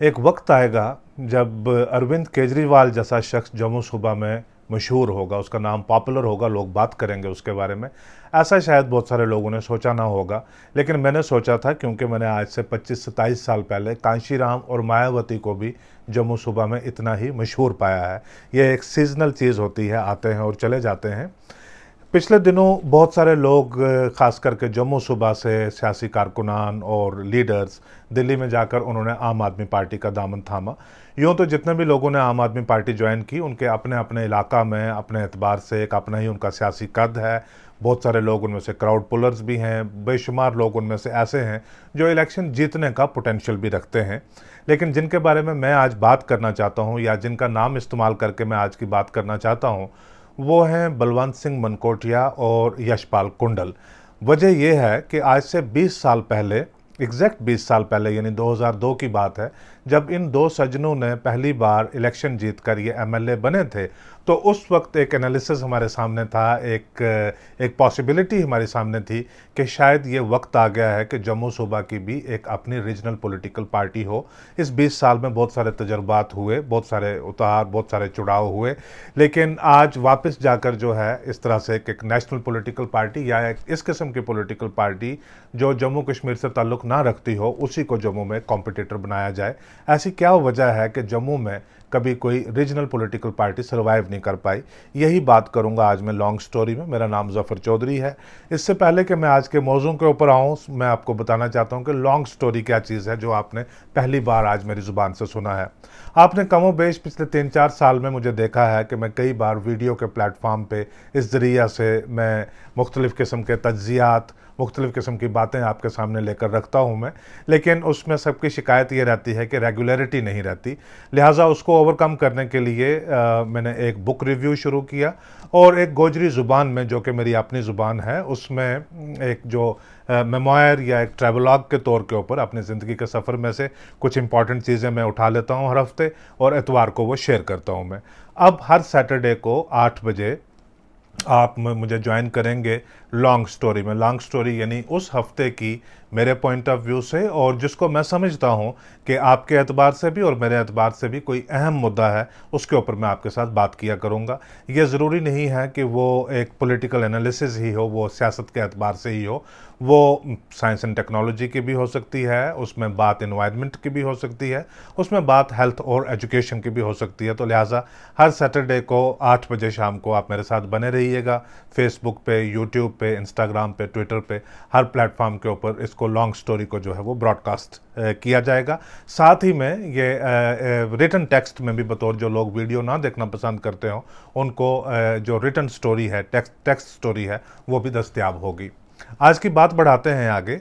एक वक्त आएगा जब अरविंद केजरीवाल जैसा शख्स जम्मू सूबा में मशहूर होगा, उसका नाम पॉपुलर होगा, लोग बात करेंगे उसके बारे में। ऐसा शायद बहुत सारे लोगों ने सोचा ना होगा, लेकिन मैंने सोचा था, क्योंकि मैंने आज से 25-27 साल पहले कांशीराम और मायावती को भी जम्मू सूबा में इतना ही मशहूर पाया है। यह एक सीजनल चीज़ होती है, आते हैं और चले जाते हैं। पिछले दिनों बहुत सारे लोग, ख़ास करके जम्मू सूबा से सियासी कारकुनान और लीडर्स, दिल्ली में जाकर उन्होंने आम आदमी पार्टी का दामन थामा। यूँ तो जितने भी लोगों ने आम आदमी पार्टी ज्वाइन की, उनके अपने अपने इलाका में अपने एतबार से एक अपना ही उनका सियासी कद है। बहुत सारे लोग उनमें से क्राउड पुलर्स भी हैं, बेशुमार लोग उनमें से ऐसे हैं जो इलेक्शन जीतने का पोटेंशियल भी रखते हैं। लेकिन जिनके बारे में मैं आज बात करना चाहता हूँ, या जिनका नाम इस्तेमाल करके मैं आज की बात करना चाहता हूँ, वो हैं बलवंत सिंह मनकोटिया और यशपाल कुंडल। वजह यह है कि आज से 20 साल पहले, एग्जैक्ट 20 साल पहले, यानी 2002 की बात है, जब इन दो सज्जनों ने पहली बार इलेक्शन जीतकर ये एमएलए बने थे, तो उस वक्त एक एनालिसिस हमारे सामने था, एक पॉसिबिलिटी हमारे सामने थी कि शायद ये वक्त आ गया है कि जम्मू सूबा की भी एक अपनी रीजनल पॉलिटिकल पार्टी हो। इस 20 साल में बहुत सारे तजर्बात हुए, बहुत सारे उतार, बहुत सारे चुड़ाव हुए, लेकिन आज वापस जाकर जो है इस तरह से एक नेशनल पॉलिटिकल पार्टी या एक इस किस्म की पॉलिटिकल पार्टी जो जम्मू कश्मीर से ताल्लुक़ ना रखती हो, उसी को जम्मू में कॉम्पिटिटर बनाया जाए। ऐसी क्या वजह है कि जम्मू में कभी कोई रीजनल पॉलिटिकल पार्टी सर्वाइव नहीं कर पाई? यही बात करूंगा आज मैं लॉन्ग स्टोरी में। मेरा नाम ज़फ़र चौधरी है। इससे पहले कि मैं आज के मौजू के ऊपर आऊँ, मैं आपको बताना चाहता हूँ कि लॉन्ग स्टोरी क्या चीज़ है जो आपने पहली बार आज मेरी ज़ुबान से सुना है। आपने कमोबेश पिछले 3-4 साल में मुझे देखा है कि मैं कई बार वीडियो के प्लेटफॉर्म पे इस ज़रिया से मैं मुख्तलिफ़ किस्म के तज्ज़ियात, मुख्तलिफ़ किस्म की बातें आपके सामने लेकर रखता हूँ मैं, लेकिन उसमें सबकी शिकायत ये रहती है कि रेगुलरिटी नहीं रहती। लिहाजा उसको ओवरकम करने के लिए मैंने एक बुक रिव्यू शुरू किया, और एक गोजरी ज़ुबान में, जो कि मेरी अपनी ज़ुबान है, उसमें एक जो मेमोयर या एक ट्रैवलॉग के तौर के ऊपर अपनी ज़िंदगी के सफ़र में से कुछ इंपॉर्टेंट चीज़ें मैं उठा लेता हूँ हर हफ्ते, और एतवार को वो शेयर करता हूँ मैं। अब हर सैटरडे को 8 बजे आप मुझे ज्वाइन करेंगे लॉन्ग स्टोरी में। लॉन्ग स्टोरी यानी उस हफ्ते की मेरे पॉइंट ऑफ व्यू से, और जिसको मैं समझता हूँ कि आपके एतबार से भी और मेरे एतबार से भी कोई अहम मुद्दा है, उसके ऊपर मैं आपके साथ बात किया करूँगा। यह ज़रूरी नहीं है कि वो एक पॉलिटिकल एनालिसिस ही हो, वो सियासत के एतबार से ही हो, वो साइंस एंड टेक्नोलॉजी की भी हो सकती है, उसमें बात एनवायरनमेंट की भी हो सकती है, उसमें बात हेल्थ और एजुकेशन की भी हो सकती है। तो लिहाजा हर सैटरडे को 8 बजे शाम को आप मेरे साथ बने रहिएगा। फेसबुक पे, यूट्यूब पे, इंस्टाग्राम पे, ट्विटर पे, हर प्लेटफॉर्म के ऊपर इसको लॉन्ग स्टोरी को जो है वो ब्रॉडकास्ट किया जाएगा। साथ ही में ये रिटन टेक्स्ट में भी, बतौर जो लोग वीडियो ना देखना पसंद करते हो, उनको जो रिटन स्टोरी है, टेक्स्ट स्टोरी है, वो भी दस्तयाब होगी। आज की बात बढ़ाते हैं आगे।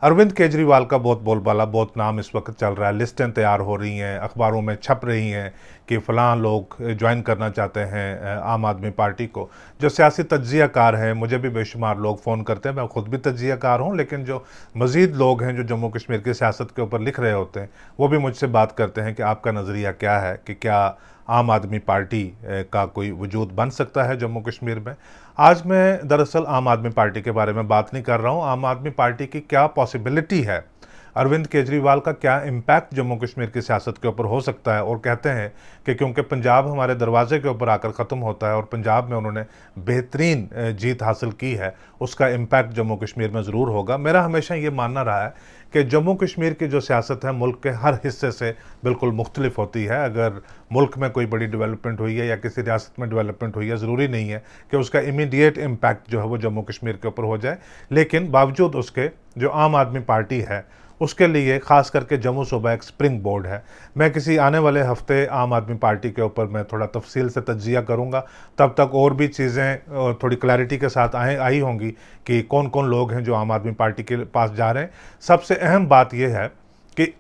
अरविंद केजरीवाल का बहुत बोलबाला, बहुत नाम इस वक्त चल रहा है। लिस्टें तैयार हो रही हैं, अखबारों में छप रही हैं कि फ़लाँ लोग ज्वाइन करना चाहते हैं आम आदमी पार्टी को। जो सियासी तज्ज़ियाकार हैं, मुझे भी बेशुमार लोग फ़ोन करते हैं, मैं ख़ुद भी तज्ज़ियाकार हूँ, लेकिन जो मज़ीद लोग हैं जो जम्मू कश्मीर की सियासत के ऊपर लिख रहे होते हैं, वो भी मुझसे बात करते हैं कि आपका नज़रिया क्या है, कि क्या आम आदमी पार्टी का कोई वजूद बन सकता है जम्मू कश्मीर में। आज मैं दरअसल आम आदमी पार्टी के बारे में बात नहीं कर रहा हूँ। आम आदमी पार्टी की क्या पॉसिबिलिटी है, अरविंद केजरीवाल का क्या इम्पैक्ट जम्मू कश्मीर की सियासत के ऊपर हो सकता है। और कहते हैं कि क्योंकि पंजाब हमारे दरवाजे के ऊपर आकर ख़त्म होता है और पंजाब में उन्होंने बेहतरीन जीत हासिल की है, उसका इम्पैक्ट जम्मू कश्मीर में ज़रूर होगा। मेरा हमेशा ये मानना रहा है कि जम्मू कश्मीर की जो सियासत है मुल्क के हर हिस्से से बिल्कुल मुख्तलिफ होती है। अगर मुल्क में कोई बड़ी डेवलपमेंट हुई है या किसी रियासत में डेवलपमेंट हुई है, ज़रूरी नहीं है कि उसका इमीडिएट इम्पैक्ट जो है वो जम्मू कश्मीर के ऊपर हो जाए। लेकिन बावजूद उसके, जो आम आदमी पार्टी है, उसके लिए ख़ास करके जम्मू सूबा एक स्प्रिंग बोर्ड है। मैं किसी आने वाले हफ्ते आम आदमी पार्टी के ऊपर मैं थोड़ा तफसील से तज्ज़िया करूँगा। तब तक और भी चीज़ें थोड़ी क्लैरिटी के साथ आई होंगी कि कौन कौन लोग हैं जो आम आदमी पार्टी के पास जा रहे हैं। सबसे अहम बात यह है कि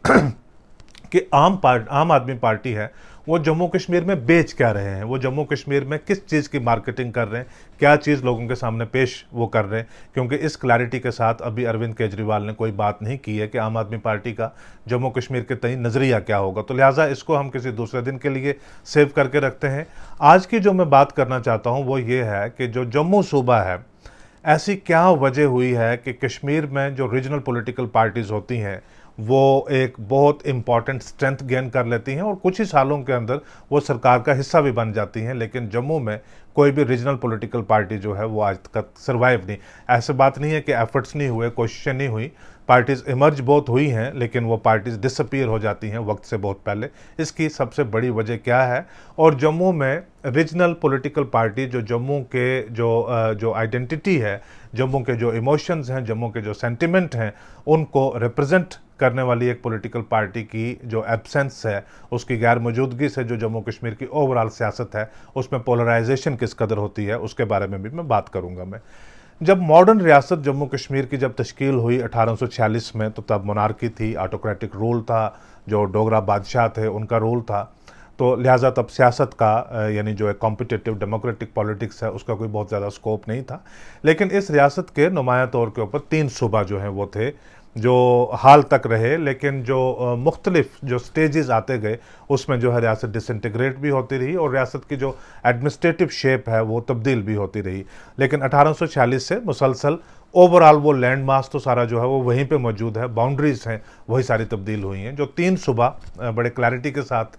कि आम आदमी पार्टी है, वो जम्मू कश्मीर में बेच क्या रहे हैं, वो जम्मू कश्मीर में किस चीज़ की मार्केटिंग कर रहे हैं, क्या चीज़ लोगों के सामने पेश वो कर रहे हैं। क्योंकि इस क्लैरिटी के साथ अभी अरविंद केजरीवाल ने कोई बात नहीं की है कि आम आदमी पार्टी का जम्मू कश्मीर के तय नज़रिया क्या होगा। तो लिहाजा इसको हम किसी दूसरे दिन के लिए सेव करके रखते हैं। आज की जो मैं बात करना चाहता हूँ वो ये है कि जो जम्मू सूबा है, ऐसी क्या वजह हुई है कि कश्मीर में जो रीजनल पॉलिटिकल पार्टीज़ होती हैं वो एक बहुत इम्पॉर्टेंट स्ट्रेंथ गेन कर लेती हैं और कुछ ही सालों के अंदर वो सरकार का हिस्सा भी बन जाती हैं। लेकिन जम्मू में कोई भी रीजनल पॉलिटिकल पार्टी जो है वो आज तक सर्वाइव नहीं। ऐसे बात नहीं है कि एफर्ट्स नहीं हुए, कोशिशें नहीं हुई, पार्टीज इमर्ज बहुत हुई हैं, लेकिन वो पार्टीज डिसअपीयर हो जाती हैं वक्त से बहुत पहले। इसकी सबसे बड़ी वजह क्या है? और जम्मू में रीजनल पॉलिटिकल पार्टी जो जम्मू के जो आइडेंटिटी है, जम्मू के जो इमोशंस हैं, जम्मू के जो सेंटिमेंट हैं, उनको रिप्रेजेंट करने वाली एक पॉलिटिकल पार्टी की जो एब्सेंस है, उसकी गैर मौजूदगी से जो जम्मू कश्मीर की ओवरऑल सियासत है उसमें पोलराइजेशन किस कदर होती है, उसके बारे में भी मैं बात करूंगा। मैं जब मॉडर्न रियासत जम्मू कश्मीर की जब तश्कील हुई 1846 में, तो तब मोनार्की थी, ऑटोक्रेटिक रूल था, जो डोगरा बादशाह थे उनका रूल था। तो लिहाजा तब सियासत का यानी जो एक कॉम्पिटिटिव डेमोक्रेटिक पॉलिटिक्स है उसका कोई बहुत ज़्यादा स्कोप नहीं था। लेकिन इस रियासत के नुमाया तौर के ऊपर 3 सूबा जो हैं वो थे, जो हाल तक रहे, लेकिन जो मुख्तलिफ जो स्टेजेस आते गए उसमें जो है रियासत डिसइंटीग्रेट भी होती रही और रियासत की जो एडमिनिस्ट्रेटिव शेप है वो तब्दील भी होती रही। लेकिन 1846 से मुसलसल ओवरऑल वो लैंड मास तो सारा जो है वो वहीं पे मौजूद है, बाउंड्रीज हैं वही सारी तब्दील हुई हैं। जो 3 सूबा बड़े क्लैरिटी के साथ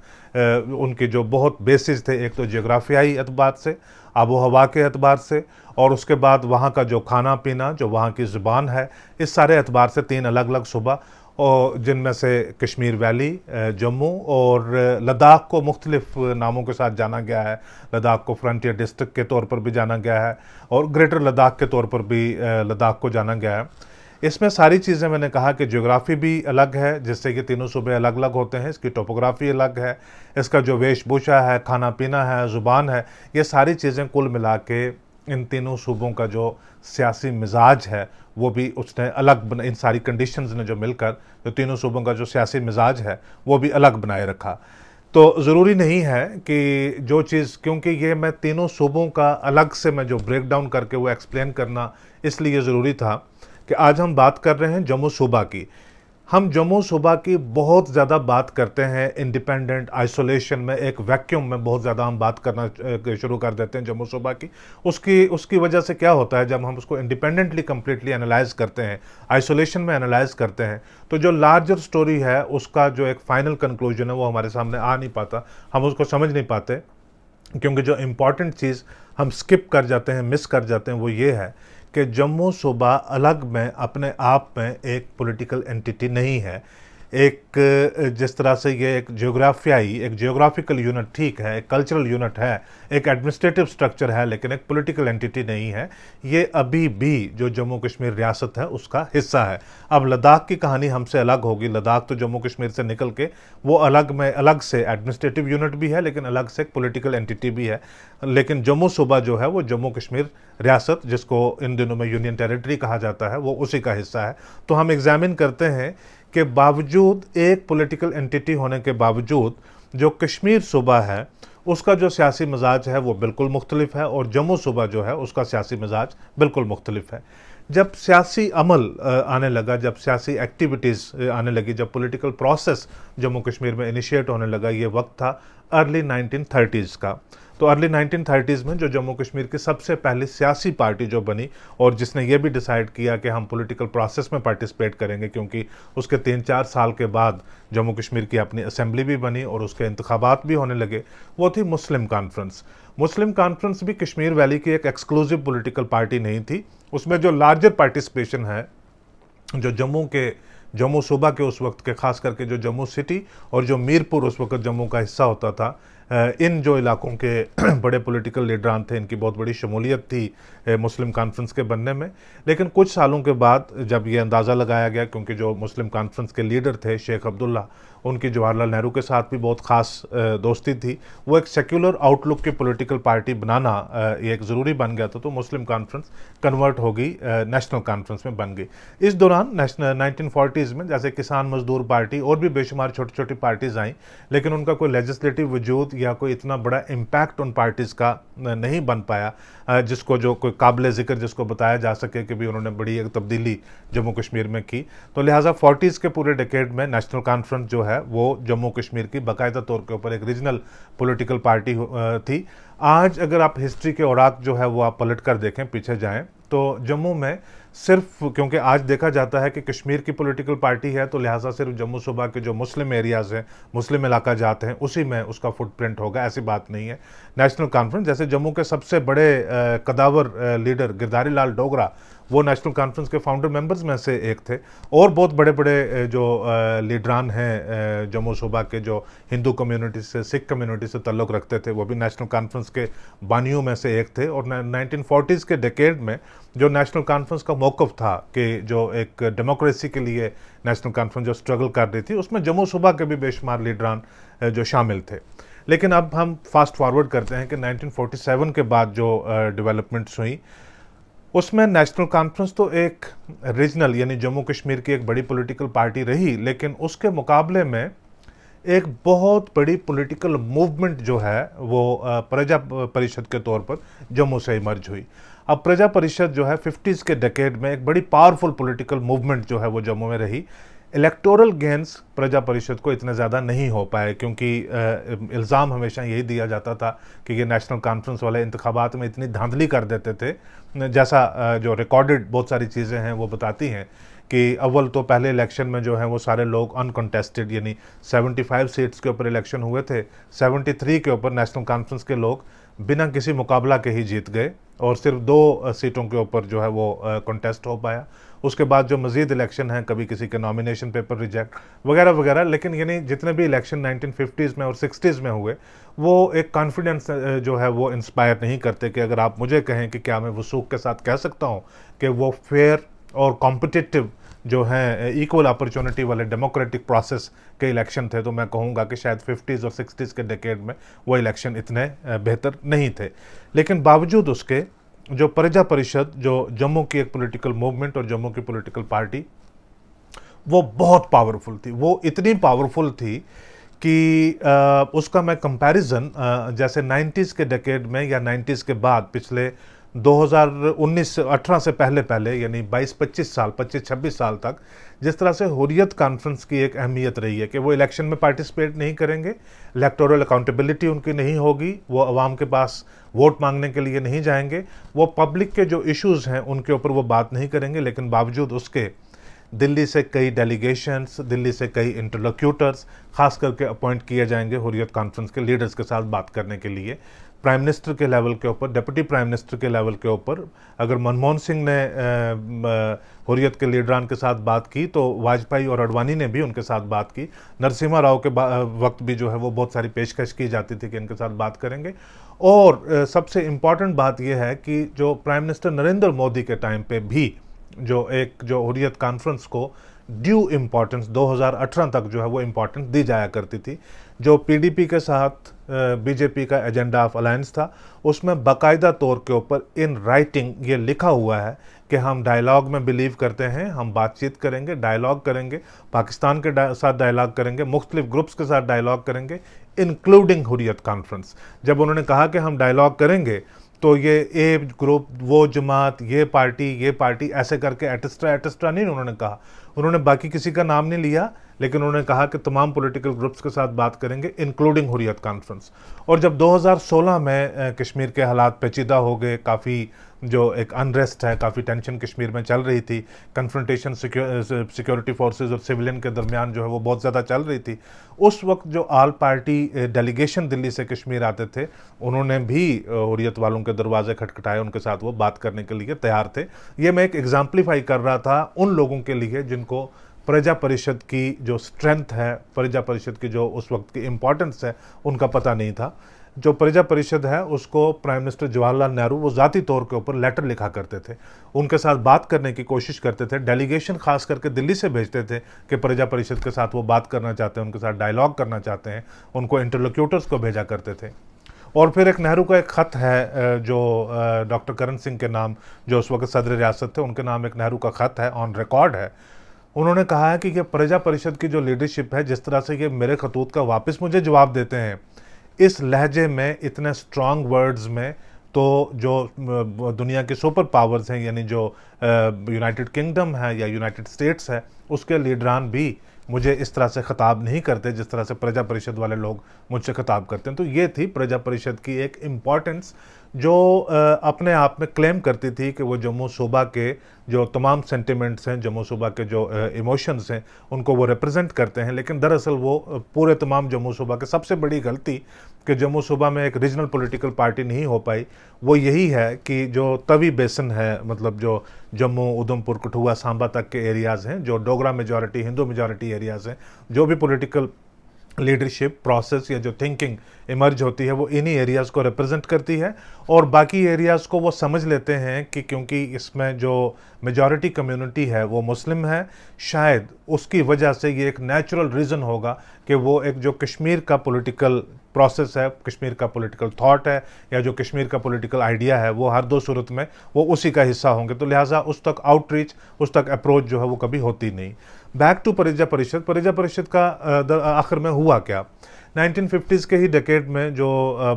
उनके जो बहुत बेसिस थे, एक तो जियोग्राफियाई एतबार से, आबो हवा के एतबार से, और उसके बाद वहाँ का जो खाना पीना, जो वहाँ की ज़ुबान है, इस सारे एतबार से 3 अलग अलग सूबा, और जिनमें से कश्मीर वैली, जम्मू और लद्दाख को मुख्तलिफ नामों के साथ जाना गया है। लद्दाख को फ्रंटियर डिस्ट्रिक्ट के तौर पर भी जाना गया है और ग्रेटर लद्दाख के तौर पर भी लद्दाख को जाना गया है। इसमें सारी चीज़ें मैंने कहा कि ज्योग्राफी भी अलग है, जिससे कि तीनों सूबे अलग अलग होते हैं, इसकी टोपोग्राफी अलग है, इसका जो वेशभूषा है, खाना पीना है, ज़ुबान है, ये सारी चीज़ें कुल मिला के इन तीनों सूबों का जो सियासी मिजाज है वो भी उसने अलग इन सारी कंडीशंस ने जो मिलकर जो तीनों सूबों का जो सियासी मिजाज है वो भी अलग बनाए रखा। तो ज़रूरी नहीं है कि जो चीज़, क्योंकि ये मैं तीनों सूबों का अलग से मैं जो ब्रेक डाउन करके वो एक्सप्लेन करना इसलिए ज़रूरी था कि आज हम बात कर रहे हैं जम्मू सूबा की। हम जम्मू सूबा की बहुत ज़्यादा बात करते हैं इंडिपेंडेंट आइसोलेशन में, एक वैक्यूम में बहुत ज़्यादा हम बात करना शुरू कर देते हैं जम्मू सूबा की। उसकी वजह से क्या होता है, जब हम उसको इंडिपेंडेंटली कंप्लीटली एनालाइज करते हैं, आइसोलेशन में एनालाइज करते हैं, तो जो लार्जर स्टोरी है उसका जो एक फाइनल कंक्लूजन है वो हमारे सामने आ नहीं पाता, हम उसको समझ नहीं पाते, क्योंकि जो इम्पॉर्टेंट चीज़ हम स्किप कर जाते हैं, मिस कर जाते हैं, वो ये है कि जम्मू सूबा अलग में अपने आप में एक पॉलिटिकल एंटिटी नहीं है। एक जिस तरह से ये एक जियोग्राफिकल यूनिट ठीक है, एक कल्चरल यूनिट है, एक एडमिनिस्ट्रेटिव स्ट्रक्चर है, लेकिन एक पॉलिटिकल एंटिटी नहीं है। ये अभी भी जो जम्मू कश्मीर रियासत है उसका हिस्सा है। अब लद्दाख की कहानी हमसे अलग होगी। लद्दाख तो जम्मू कश्मीर से निकल के वो अलग से एडमिनिस्ट्रेटिव यूनिट भी है, लेकिन अलग से एक पॉलिटिकल एंटिटी भी है। लेकिन जम्मू सूबा जो है वो जम्मू कश्मीर रियासत, जिसको इन दिनों में यूनियन टेरिटरी कहा जाता है, वो उसी का हिस्सा है। तो हम एग्जामिन करते हैं के बावजूद, एक पॉलिटिकल एंटिटी होने के बावजूद, जो कश्मीर सूबा है उसका जो सियासी मिजाज है वो बिल्कुल मुख्तलिफ है और जम्मू सूबा जो है उसका सियासी मिजाज बिल्कुल मुख्तलिफ है। जब सियासी अमल आने लगा, जब सियासी एक्टिविटीज़ आने लगी, जब पॉलिटिकल प्रोसेस जम्मू कश्मीर में इनिशिएट होने लगा, ये वक्त था अर्ली 1930s का। तो अर्ली 1930s में जो जम्मू कश्मीर की सबसे पहली सियासी पार्टी जो बनी और जिसने ये भी डिसाइड किया कि हम पॉलिटिकल प्रोसेस में पार्टिसिपेट करेंगे, क्योंकि उसके 3-4 साल के बाद जम्मू कश्मीर की अपनी असेंबली भी बनी और उसके इंतखाबात भी होने लगे, वो थी मुस्लिम कॉन्फ्रेंस। मुस्लिम कॉन्फ्रेंस भी कश्मीर वैली की एक एक्सक्लूसिव पॉलिटिकल पार्टी नहीं थी। उसमें जो लार्जर पार्टिसिपेशन है, जो जम्मू सूबा के उस वक्त के, खास करके जो जम्मू सिटी और जो मीरपुर उस वक्त जम्मू का हिस्सा होता था, इन जो इलाकों के बड़े पॉलिटिकल लीडरान थे, इनकी बहुत बड़ी शमूलियत थी मुस्लिम कॉन्फ्रेंस के बनने में। लेकिन कुछ सालों के बाद जब ये अंदाज़ा लगाया गया, क्योंकि जो मुस्लिम कॉन्फ्रेंस के लीडर थे शेख अब्दुल्ला, उनकी जवाहरलाल नेहरू के साथ भी बहुत ख़ास दोस्ती थी, वो एक सेक्युलर आउटलुक की पॉलिटिकल पार्टी बनाना ये एक ज़रूरी बन गया था। तो मुस्लिम कॉन्फ्रेंस कन्वर्ट हो गई, नेशनल कॉन्फ्रेंस में बन गई। इस दौरान 1940s में जैसे किसान मजदूर पार्टी और भी बेशुमार छोटी छोटी पार्टीज़ आई, लेकिन उनका कोई लेजिस्लेटिव वजूद या कोई इतना बड़ा इम्पैक्ट उन पार्टीज़ का नहीं बन पाया जिसको जो कोई काबिल ज़िक्र जिसको बताया जा सके कि भी उन्होंने बड़ी एक तब्दीली जम्मू कश्मीर में की। तो लिहाजा 40s के पूरे डिकेड में नेशनल कॉन्फ्रेंस जो है वो जम्मू कश्मीर की बाकायदा तौर के ऊपर एक रीजनल पॉलिटिकल पार्टी थी। आज अगर आप हिस्ट्री के औराक जो है वो आप पलट कर देखें, पीछे जाएं, तो जम्मू में सिर्फ क्योंकि आज देखा जाता है कि कश्मीर की पॉलिटिकल पार्टी है तो लिहाजा सिर्फ जम्मू सूबा के जो मुस्लिम एरियाज़ हैं, मुस्लिम इलाका जाते हैं, उसी में उसका फुटप्रिंट होगा, ऐसी बात नहीं है। नेशनल कॉन्फ्रेंस, जैसे जम्मू के सबसे बड़े कदावर लीडर गिरधारी लाल डोगरा, वो नेशनल कॉन्फ्रेंस के फाउंडर मेंबर्स में से एक थे। और बहुत बड़े बड़े जो लीडरान हैं जम्मू सूबा के, जो हिंदू कम्युनिटी से, सिख कम्युनिटी से ताल्लुक़ रखते थे, वो भी नेशनल कॉन्फ्रेंस के बानियों में से एक थे। और 1940s के डेकेड में जो नेशनल कॉन्फ्रेंस का मौक़िफ़ था कि जो एक डेमोक्रेसी के लिए नेशनल कॉन्फ्रेंस जो स्ट्रगल कर रही थी, उसमें जम्मू सूबा के भी बेशुमार लीडरान जो शामिल थे। लेकिन अब हम फास्ट फॉरवर्ड करते हैं कि 1947 के बाद जो डेवलपमेंट्स हुई, उसमें नेशनल कॉन्फ्रेंस तो एक रीजनल यानी जम्मू कश्मीर की एक बड़ी पॉलिटिकल पार्टी रही, लेकिन उसके मुकाबले में एक बहुत बड़ी पॉलिटिकल मूवमेंट जो है वो प्रजा परिषद के तौर पर जम्मू से इमर्ज हुई। अब प्रजा परिषद जो है 50s के डेकेड में एक बड़ी पावरफुल पॉलिटिकल मूवमेंट जो है वो जम्मू में रही। इलेक्टोरल गेंस प्रजा परिषद को इतने ज़्यादा नहीं हो पाए, क्योंकि इल्ज़ाम हमेशा यही दिया जाता था कि ये नेशनल कॉन्फ्रेंस वाले इंतखाबात में इतनी धांधली कर देते थे, जैसा जो रिकॉर्डेड बहुत सारी चीज़ें हैं वो बताती हैं कि अव्वल तो पहले इलेक्शन में जो है वो सारे लोग अनकंटेस्टेड, यानी 75 सीट्स के ऊपर इलेक्शन हुए थे, 73 के ऊपर नेशनल कॉन्फ्रेंस के लोग बिना किसी मुकाबला के ही जीत गए और सिर्फ 2 सीटों के ऊपर जो है वो कंटेस्ट हो पाया। उसके बाद जो मज़ीद इलेक्शन हैं, कभी किसी के नॉमिनेशन पेपर रिजेक्ट वगैरह वगैरह, लेकिन यानी जितने भी इलेक्शन 1950s में और 60s में हुए, वो एक कॉन्फिडेंस जो है वो इंस्पायर नहीं करते कि अगर आप मुझे कहें कि क्या मैं वसूख के साथ कह सकता हूँ कि वो फेयर और कॉम्पिटिटिव जो हैं इक्वल अपॉर्चुनिटी वाले डेमोक्रेटिक प्रोसेस के इलेक्शन थे, तो मैं कहूँगा कि शायद 50s और 60s के डेकेड में वो इलेक्शन इतने बेहतर नहीं थे। लेकिन बावजूद उसके जो प्रजा परिषद, जो जम्मू की एक पॉलिटिकल मूवमेंट और जम्मू की पॉलिटिकल पार्टी, वो बहुत पावरफुल थी। वो इतनी पावरफुल थी कि उसका मैं कंपैरिजन जैसे 90s के डेकेड में या 90s के बाद पिछले 2019-18 से पहले यानी 22-25 साल, 25-26 साल तक जिस तरह से हुर्रियत कॉन्फ्रेंस की एक अहमियत रही है कि वो इलेक्शन में पार्टिसिपेट नहीं करेंगे, इलेक्टोरल अकाउंटेबिलिटी उनकी नहीं होगी, वो अवाम के पास वोट मांगने के लिए नहीं जाएंगे, वो पब्लिक के जो इश्यूज़ हैं उनके ऊपर वो बात नहीं करेंगे। लेकिन बावजूद उसके दिल्ली से कई डेलीगेशंस, दिल्ली से कई इंटरलोक्यूटर्स खास करके अपॉइंट किए जाएंगे हुर्रियत कॉन्फ्रेंस के लीडर्स के साथ बात करने के लिए। प्राइम मिनिस्टर के लेवल के ऊपर, डिप्टी प्राइम मिनिस्टर के लेवल के ऊपर अगर मनमोहन सिंह ने हुर्रियत के लीडरान के साथ बात की, तो वाजपेयी और अडवाणी ने भी उनके साथ बात की। नरसिम्हा राव के वक्त भी जो है वो बहुत सारी पेशकश की जाती थी कि इनके साथ बात करेंगे। और सबसे इम्पॉर्टेंट बात यह है कि जो प्राइम मिनिस्टर नरेंद्र मोदी के टाइम पे भी जो हुर्रियत कॉन्फ्रेंस को ड्यू इम्पॉर्टेंस 2018 तक जो है वो इम्पॉर्टेंस दी जाया करती थी। जो पीडीपी के साथ बीजेपी का एजेंडा ऑफ अलायंस था, उसमें बाकायदा तौर के ऊपर इन राइटिंग ये लिखा हुआ है कि हम डायलॉग में बिलीव करते हैं, हम बातचीत करेंगे, डायलॉग करेंगे, पाकिस्तान के साथ डायलॉग करेंगे, मुख्तलिफ ग्रुप्स के साथ डायलॉग करेंगे, इंक्लूडिंग हुर्रियत कॉन्फ्रेंस। जब उन्होंने कहा कि हम डायलॉग करेंगे, तो ये ग्रुप, वो जमात, ये पार्टी ऐसे करके एटस्ट्रा नहीं उन्होंने कहा। उन्होंने बाकी किसी का नाम नहीं लिया, लेकिन उन्होंने कहा कि तमाम पॉलिटिकल ग्रुप्स के साथ बात करेंगे, इंक्लूडिंग हुर्रियत कॉन्फ्रेंस। और जब 2016 में कश्मीर के हालात पेचीदा हो गए, काफ़ी जो एक अनरेस्ट है, काफ़ी टेंशन कश्मीर में चल रही थी, कन्फ्रंटेशन सिक्योरिटी फोर्सेस और सिविलियन के दरमियान जो है वो बहुत ज़्यादा चल रही थी, उस वक्त जो ऑल पार्टी डेलीगेशन दिल्ली से कश्मीर आते थे, उन्होंने भी हुर्रियत वालों के दरवाजे खटखटाए, उनके साथ वो बात करने के लिए तैयार थे। ये मैं एक एग्जाम्पलीफाई कर रहा था उन लोगों के लिए जिनको प्रजा परिषद की जो स्ट्रेंथ है, प्रजा परिषद की जो उस वक्त की इम्पोर्टेंस है, उनका पता नहीं था। जो प्रजा परिषद है उसको प्राइम मिनिस्टर जवाहरलाल नेहरू वो ज़ाती तौर के ऊपर लेटर लिखा करते थे, उनके साथ बात करने की कोशिश करते थे, डेलीगेशन खास करके दिल्ली से भेजते थे कि प्रजा परिषद के साथ वो बात करना चाहते हैं, उनके साथ डायलॉग करना चाहते हैं, उनको इंटरलोक्यूटर्स को भेजा करते थे। और फिर एक नेहरू का एक ख़त है जो डॉक्टर करण सिंह के नाम, जो उस वक्त सदर रियासत थे, उनके नाम एक नेहरू का ख़त है, ऑन रिकॉर्ड है। उन्होंने कहा है कि ये प्रजा परिषद की जो लीडरशिप है, जिस तरह से ये मेरे खतूत का वापस मुझे जवाब देते हैं, इस लहजे में, इतने स्ट्रॉन्ग वर्ड्स में, तो जो दुनिया की सुपर पावर्स हैं, यानी जो यूनाइटेड किंगडम है या यूनाइटेड स्टेट्स है, उसके लीडरान भी मुझे इस तरह से खिताब नहीं करते जिस तरह से प्रजा परिषद वाले लोग मुझसे खिताब करते हैं। तो ये थी प्रजा परिषद की एक इम्पॉर्टेंस, जो अपने आप में क्लेम करती थी कि वो जम्मू सूबा के जो तमाम सेंटिमेंट्स हैं, जम्मू सूबा के जो इमोशंस हैं, उनको वो रिप्रेजेंट करते हैं। लेकिन दरअसल वो पूरे तमाम जम्मू सूबा की सबसे बड़ी गलती कि जम्मू सूबा में एक रीजनल पॉलिटिकल पार्टी नहीं हो पाई, वो यही है कि जो तवी बेसन है, मतलब जो जम्मू, उधमपुर, कठुआ, सांबा तक के एरियाज़ हैं, जो Dogra majority, Hindu majority areas हैं, जो भी पॉलिटिकल लीडरशिप प्रोसेस या जो थिंकिंग इमर्ज होती है वो इन्हीं एरियाज़ को रिप्रेजेंट करती है। और बाकी एरियाज़ को वो समझ लेते हैं कि क्योंकि इसमें जो मेजॉरिटी कम्युनिटी है वो मुस्लिम है, शायद उसकी वजह से ये एक नेचुरल रीज़न होगा कि वो एक जो कश्मीर का पॉलिटिकल प्रोसेस है, कश्मीर का पॉलिटिकल थॉट है, या जो कश्मीर का पॉलिटिकल आइडिया है, वो हर दो सूरत में वो उसी का हिस्सा होंगे। तो लिहाजा उस तक आउटरीच, उस तक अप्रोच जो है वो कभी होती नहीं। बैक टू परिजा परिषद। परिजा परिषद का आखिर में हुआ क्या? 1950s के ही डेकेड में जो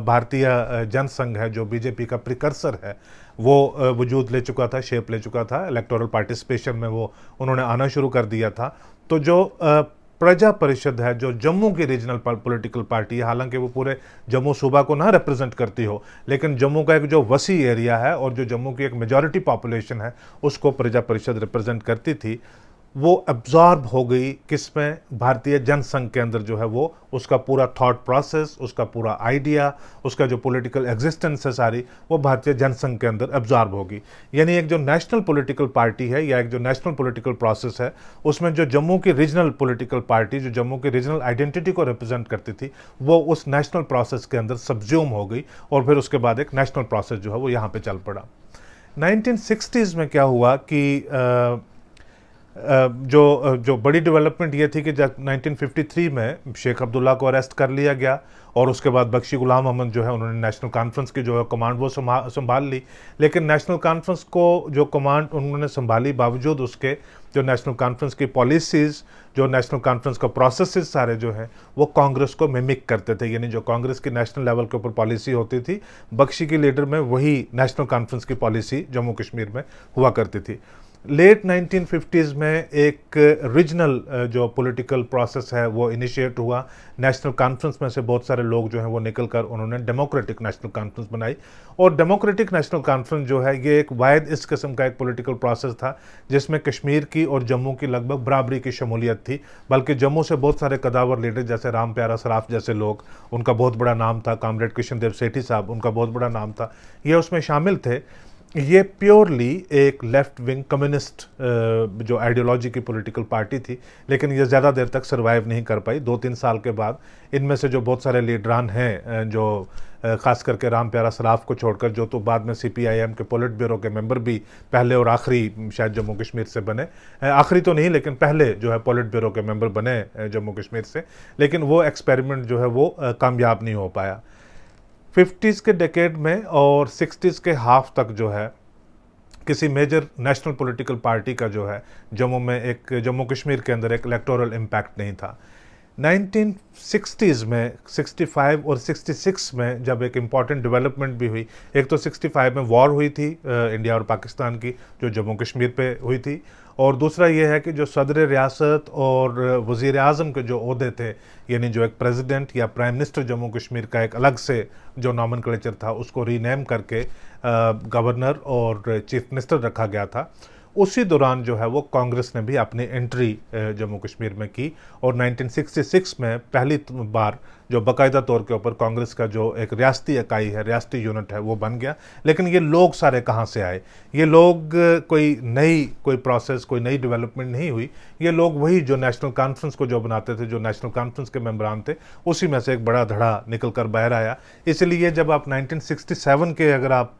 भारतीय जनसंघ है, जो बीजेपी का प्रिकर्सर है, वो वजूद ले चुका था, शेप ले चुका था। इलेक्टोरल पार्टिसिपेशन में वो उन्होंने आना शुरू कर दिया था। तो जो प्रजा परिषद है, जो जम्मू की रीजनल पॉलिटिकल पार्टी है, हालांकि वो पूरे जम्मू सूबा को ना रिप्रेजेंट करती हो, लेकिन जम्मू का एक जो वसी एरिया है और जो जम्मू की एक मेजॉरिटी पॉपुलेशन है, उसको प्रजा परिषद रिप्रेजेंट करती थी। वो एब्जॉर्ब हो गई किसमें? भारतीय जनसंघ के अंदर जो है वो उसका पूरा थॉट प्रोसेस, उसका पूरा आइडिया, उसका जो पॉलिटिकल एग्जिस्टेंस है सारी, वो भारतीय जनसंघ के अंदर एब्जॉर्ब होगी। यानी एक जो नेशनल पॉलिटिकल पार्टी है या एक जो नेशनल पॉलिटिकल प्रोसेस है, उसमें जो जम्मू की रीजनल पॉलिटिकल पार्टी, जो जम्मू की रीजनल आइडेंटिटी को रिप्रेजेंट करती थी, वो उस नेशनल प्रोसेस के अंदर सब्ज्यूम हो गई और फिर उसके बाद एक नेशनल प्रोसेस जो है वो यहाँ पे चल पड़ा। 1960s में क्या हुआ कि जो बड़ी डेवलपमेंट ये थी कि जब 1953 में शेख अब्दुल्ला को अरेस्ट कर लिया गया और उसके बाद बख्शी गुलाम अहमद जो है उन्होंने नेशनल कॉन्फ्रेंस की जो है कमांड वो संभाल ली। लेकिन नेशनल कॉन्फ्रेंस को जो कमांड उन्होंने संभाली, बावजूद उसके जो नेशनल कॉन्फ्रेंस की पॉलिसीज़, जो नेशनल कॉन्फ्रेंस का प्रोसेसेस सारे जो हैं वो कांग्रेस को मिमिक करते थे। यानी जो कांग्रेस की नेशनल लेवल के ऊपर पॉलिसी होती थी, बख्शी की लीडर में वही नेशनल कॉन्फ्रेंस की पॉलिसी जम्मू कश्मीर में हुआ करती थी। लेट 1950s में एक रीजनल जो पॉलिटिकल प्रोसेस है वो इनिशिएट हुआ। नेशनल कॉन्फ्रेंस में से बहुत सारे लोग जो हैं वो निकल कर उन्होंने डेमोक्रेटिक नेशनल कॉन्फ्रेंस बनाई। और डेमोक्रेटिक नेशनल कॉन्फ्रेंस जो है ये एक वाहिद इस किस्म का एक पॉलिटिकल प्रोसेस था जिसमें कश्मीर की और जम्मू की लगभग बराबरी की शमूलियत थी। बल्कि जम्मू से बहुत सारे कदावर लीडर जैसे राम प्यारा सराफ जैसे लोग, उनका बहुत बड़ा नाम था, कॉमरेड कृष्ण देव सेठी साहब, उनका बहुत बड़ा नाम था, ये उसमें शामिल थे। ये प्योरली एक लेफ्ट विंग कम्युनिस्ट जो आइडियोलॉजी की पॉलिटिकल पार्टी थी, लेकिन ये ज़्यादा देर तक सर्वाइव नहीं कर पाई। 2-3 साल के बाद इनमें से जो बहुत सारे लीडरान हैं, जो ख़ास करके राम प्यारा सराफ को छोड़कर, जो तो बाद में CPIM के पोलिट ब्यूरो के मेंबर भी पहले और आखिरी शायद जम्मू कश्मीर से बने, आखिरी तो नहीं लेकिन पहले जो है पोलिट ब्यूरो के मेंबर बने जम्मू कश्मीर से, लेकिन वो एक्सपेरिमेंट जो है वो कामयाब नहीं हो पाया। 50s के डेकेड में और 60s के हाफ तक जो है किसी मेजर नेशनल पॉलिटिकल पार्टी का जो है जम्मू में, एक जम्मू कश्मीर के अंदर एक इलेक्टोरल इम्पैक्ट नहीं था। 1960s में 65 और 66 में जब एक इम्पॉर्टेंट डेवलपमेंट भी हुई, एक तो 65 में वॉर हुई थी इंडिया और पाकिस्तान की, जो जम्मू कश्मीर पे हुई थी, और दूसरा ये है कि जो सदर रियासत और वज़ीर आज़म के जो ओहदे थे, यानी जो एक प्रेसिडेंट या प्राइम मिनिस्टर जम्मू कश्मीर का एक अलग से जो नॉमेनक्लेचर था उसको रीनेम करके गवर्नर और चीफ मिनिस्टर रखा गया था। उसी दौरान जो है वो कांग्रेस ने भी अपनी एंट्री जम्मू कश्मीर में की और 1966 में पहली बार जो बाकायदा तौर के ऊपर कांग्रेस का जो एक रियासती इकाई है, रियासती यूनिट है, वो बन गया। लेकिन ये लोग सारे कहाँ से आए? ये लोग कोई प्रोसेस, कोई नई डेवलपमेंट नहीं हुई। ये लोग वही जो नेशनल कॉन्फ्रेंस को जो बनाते थे, जो नेशनल कॉन्फ्रेंस के मेंबरान थे, उसी में से एक बड़ा धड़ा निकल कर बाहर आया। इसलिए जब आप 1967 के अगर आप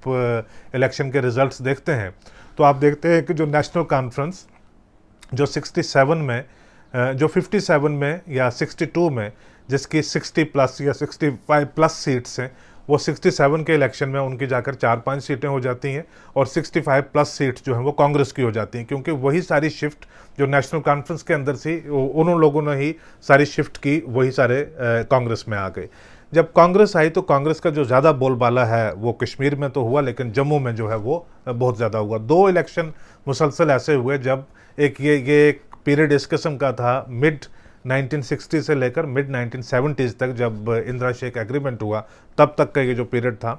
इलेक्शन के रिजल्ट्स देखते हैं तो आप देखते हैं कि जो नेशनल कॉन्फ्रेंस जो 67 में, जो 57 में या 62 में जिसकी 60 प्लस या 65 प्लस सीट्स हैं, वो 67 के इलेक्शन में उनकी जाकर 4-5 सीटें हो जाती हैं और 65 प्लस सीट्स जो हैं वो कांग्रेस की हो जाती हैं, क्योंकि वही सारी शिफ्ट जो नेशनल कॉन्फ्रेंस के अंदर थी उन लोगों ने ही सारी शिफ्ट की, वही सारे कांग्रेस में आ गए। जब कांग्रेस आई तो कांग्रेस का जो ज़्यादा बोलबाला है वो कश्मीर में तो हुआ, लेकिन जम्मू में जो है वो बहुत ज़्यादा हुआ। 2 इलेक्शन मुसलसल ऐसे हुए जब ये एक पीरियड इस किस्म का था, मिड 1960 से लेकर मिड 1970s तक, जब इंदिरा शेख एग्रीमेंट हुआ तब तक का ये जो पीरियड था।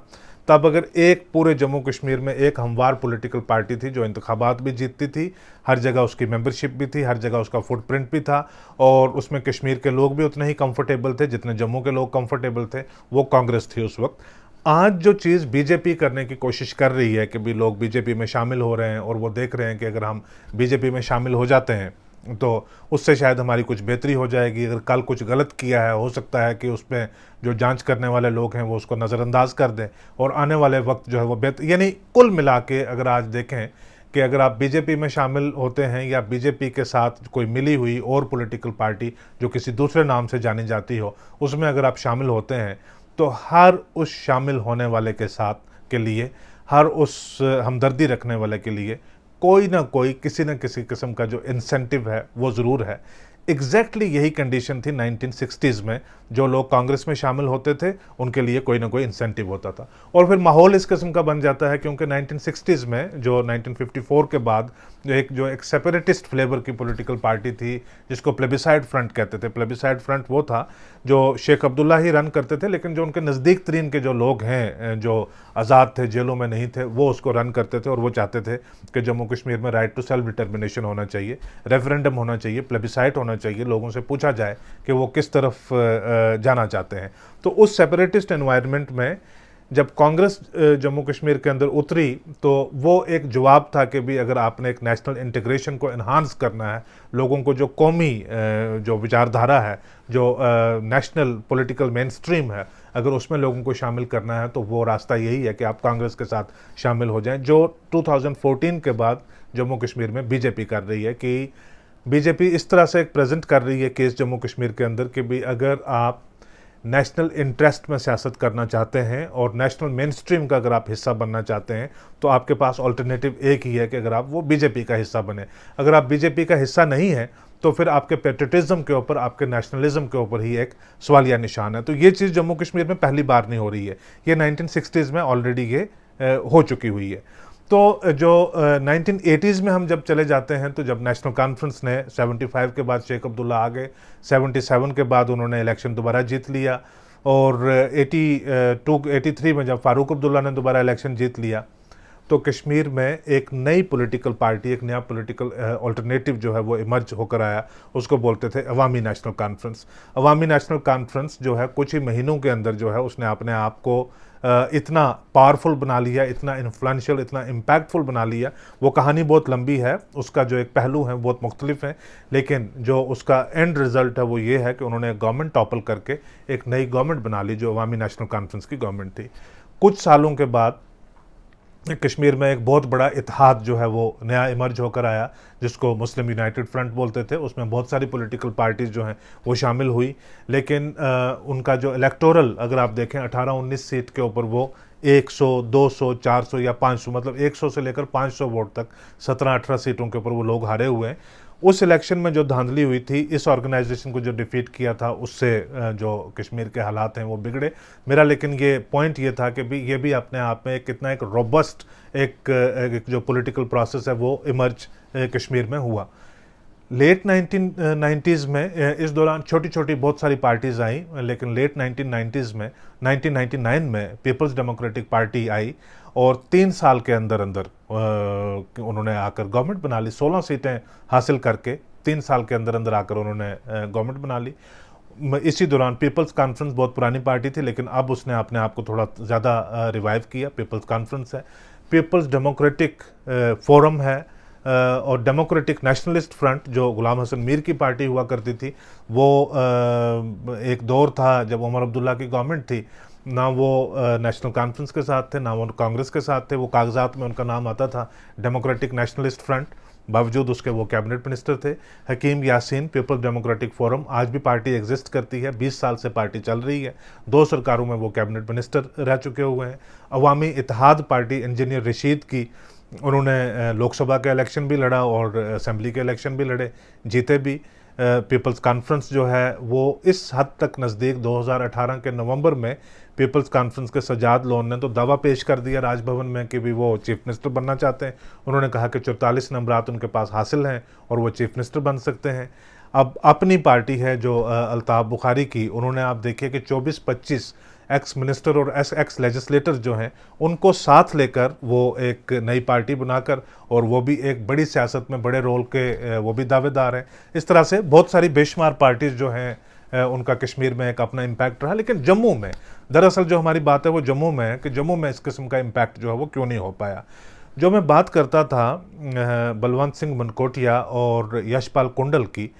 तब अगर एक पूरे जम्मू कश्मीर में एक हमवार पॉलिटिकल पार्टी थी जो इंतखाबात भी जीतती थी, हर जगह उसकी मेंबरशिप भी थी, हर जगह उसका फुटप्रिंट भी था, और उसमें कश्मीर के लोग भी उतने ही कंफर्टेबल थे जितने जम्मू के लोग कंफर्टेबल थे, वो कांग्रेस थी उस वक्त। आज जो चीज़ बीजेपी करने की कोशिश कर रही है कि भी लोग बीजेपी में शामिल हो रहे हैं और वो देख रहे हैं कि अगर हम बीजेपी में शामिल हो जाते हैं तो उससे शायद हमारी कुछ बेहतरी हो जाएगी, अगर कल कुछ गलत किया है हो सकता है कि उसमें जो जांच करने वाले लोग हैं वो उसको नज़रअंदाज कर दें और आने वाले वक्त जो है वो बेहतर, यानी कुल मिला के अगर आज देखें कि अगर आप बीजेपी में शामिल होते हैं या बीजेपी के साथ कोई मिली हुई और पॉलिटिकल पार्टी जो किसी दूसरे नाम से जानी जाती हो उसमें अगर आप शामिल होते हैं तो हर उस शामिल होने वाले के साथ के लिए, हर उस हमदर्दी रखने वाले के लिए कोई ना कोई किसी न किसी किस्म का जो इंसेंटिव है वो ज़रूर है। एग्जैक्टली यही कंडीशन थी 1960s में, जो लोग कांग्रेस में शामिल होते थे उनके लिए कोई ना कोई इंसेंटिव होता था और फिर माहौल इस किस्म का बन जाता है क्योंकि 1960s में जो 1954 के बाद जो एक सेपरेटिस्ट फ्लेवर की पॉलिटिकल पार्टी थी जिसको प्लेबिसाइड फ्रंट कहते थे। प्लेबिसाइड फ्रंट वो था जो शेख अब्दुल्ला ही रन करते थे, लेकिन जो उनके नज़दीक तरीन के जो लोग हैं जो आज़ाद थे, जेलों में नहीं थे, वो उसको रन करते थे और वो चाहते थे कि जम्मू कश्मीर में राइट टू सेल्फ डिटर्मिनेशन होना चाहिए, रेफरेंडम होना चाहिए, प्लेबिसाइड होना चाहिए, लोगों से पूछा जाए कि वो किस तरफ जाना चाहते हैं। तो उस सेपरेटिस्ट एनवायरनमेंट में जब कांग्रेस जम्मू कश्मीर के अंदर उतरी तो वो एक जवाब था कि भी अगर आपने एक नेशनल इंटीग्रेशन को इन्हांस करना है, लोगों को जो कौमी जो विचारधारा है, जो नेशनल पॉलिटिकल मेन स्ट्रीम है, अगर उसमें लोगों को शामिल करना है तो वो रास्ता यही है कि आप कांग्रेस के साथ शामिल हो जाएं, जो 2014 के बाद जम्मू कश्मीर में बीजेपी कर रही है। कि बीजेपी इस तरह से एक प्रेजेंट कर रही है केस जम्मू कश्मीर के अंदर कि भी अगर आप नेशनल इंटरेस्ट में सियासत करना चाहते हैं और नेशनल मेन स्ट्रीम का अगर आप हिस्सा बनना चाहते हैं तो आपके पास ऑल्टरनेटिव एक ही है कि अगर आप वो बीजेपी का हिस्सा बने। अगर आप बीजेपी का हिस्सा नहीं है तो फिर आपके पेट्रियटिज्म के ऊपर, आपके नेशनलिज्म के ऊपर ही एक सवालिया निशान है। तो ये चीज़ जम्मू कश्मीर में पहली बार नहीं हो रही है, ये 1960s में ऑलरेडी ये हो चुकी हुई है। तो जो 1980s में हम जब चले जाते हैं तो जब नेशनल कॉन्फ्रेंस ने 75 के बाद शेख अब्दुल्ला आ गए, 77 के बाद उन्होंने इलेक्शन दोबारा जीत लिया और 83 में जब फारूक अब्दुल्ला ने दोबारा इलेक्शन जीत लिया तो कश्मीर में एक नई पॉलिटिकल पार्टी, एक नया पॉलिटिकल अल्टरनेटिव जो है वो इमर्ज होकर आया, उसको बोलते थे अवामी नेशनल कॉन्फ्रेंस। अवामी नेशनल कॉन्फ्रेंस जो है कुछ ही महीनों के अंदर जो है उसने अपने आप को इतना पावरफुल बना लिया, इतना इन्फ्लुएंशियल, इतना इम्पैक्टफुल बना लिया। वो कहानी बहुत लंबी है, उसका जो एक पहलू है बहुत मुख्तलिफ है, लेकिन जो उसका एंड रिजल्ट है वो ये है कि उन्होंने गवर्नमेंट टॉपल करके एक नई गवर्नमेंट बना ली जो अवामी नेशनल कॉन्फ्रेंस की गवर्नमेंट थी। कुछ सालों के बाद कश्मीर में एक बहुत बड़ा इत्तेहाद जो है वो नया इमर्ज होकर आया जिसको मुस्लिम यूनाइटेड फ्रंट बोलते थे। उसमें बहुत सारी पॉलिटिकल पार्टीज़ जो हैं वो शामिल हुई, लेकिन उनका जो इलेक्टोरल अगर आप देखें 18-19 सीट के ऊपर वो 100, 200, 400 या 500, मतलब 100 से लेकर 500 वोट तक 17-18 सीटों के ऊपर वो लोग हारे हुए हैं। उस इलेक्शन में जो धांधली हुई थी, इस ऑर्गेनाइजेशन को जो डिफीट किया था उससे जो कश्मीर के हालात हैं वो बिगड़े। मेरा लेकिन ये पॉइंट ये था कि भी ये भी अपने आप में कितना एक रोबस्ट एक जो पॉलिटिकल प्रोसेस है वो इमर्ज कश्मीर में हुआ। लेट 1990s में इस दौरान छोटी छोटी बहुत सारी पार्टीज़ आई, लेकिन लेट 1990s में 1999 में पीपल्स डेमोक्रेटिक पार्टी आई और 3 साल के अंदर अंदर उन्होंने आकर गवर्नमेंट बना ली। 16 सीटें हासिल करके 3 साल के अंदर अंदर आकर उन्होंने गवर्नमेंट बना ली। इसी दौरान पीपल्स कॉन्फ्रेंस बहुत पुरानी पार्टी थी, लेकिन अब उसने अपने आप को थोड़ा ज़्यादा रिवाइव किया। पीपल्स कॉन्फ्रेंस है, पीपल्स डेमोक्रेटिक फोरम है और डेमोक्रेटिक नेशनलिस्ट फ्रंट जो गुलाम हसन मीर की पार्टी हुआ करती थी। वो एक दौर था जब उमर अब्दुल्ला की गवर्नमेंट थी, ना वो नेशनल कॉन्फ्रेंस के साथ थे ना वो कांग्रेस के साथ थे। वो कागजात में उनका नाम आता था डेमोक्रेटिक नेशनलिस्ट फ्रंट, बावजूद उसके वो कैबिनेट मिनिस्टर थे। हकीम यासीन, पीपल्स डेमोक्रेटिक फोरम, आज भी पार्टी एग्जिस्ट करती है, 20 साल से पार्टी चल रही है, 2 सरकारों में वो कैबिनेट मिनिस्टर रह चुके हुए हैं। अवामी इत्तेहाद पार्टी इंजीनियर रशीद की, उन्होंने लोकसभा का इलेक्शन भी लड़ा और असेंबली के इलेक्शन भी लड़े, जीते भी। पीपल्स कॉन्फ्रेंस जो है वो इस हद तक नज़दीक 2018 के नवंबर में पीपल्स कॉन्फ्रेंस के सजाद लोन ने तो दावा पेश कर दिया राजभवन में कि भी वो चीफ मिनिस्टर बनना चाहते हैं। उन्होंने कहा कि 44 नंबरात उनके पास हासिल हैं और वो चीफ मिनिस्टर बन सकते हैं। अब अपनी पार्टी है जो अल्ताफ़ बुखारी की, उन्होंने आप देखिए कि 24-25 एक्स मिनिस्टर और एक्स लेजिस्लेटर जो हैं उनको साथ लेकर वो एक नई पार्टी बनाकर, और वो भी एक बड़ी सियासत में बड़े रोल के वो भी दावेदार हैं। इस तरह से बहुत सारी बेशुमार पार्टीज़ जो हैं उनका कश्मीर में एक अपना इम्पैक्ट रहा। लेकिन जम्मू में दरअसल जो हमारी बात है वो जम्मू में है कि जम्मू में इस किस्म का इम्पैक्ट जो है वो क्यों नहीं हो पाया। जो मैं बात करता था बलवंत सिंह मनकोटिया और यशपाल कुंडल की,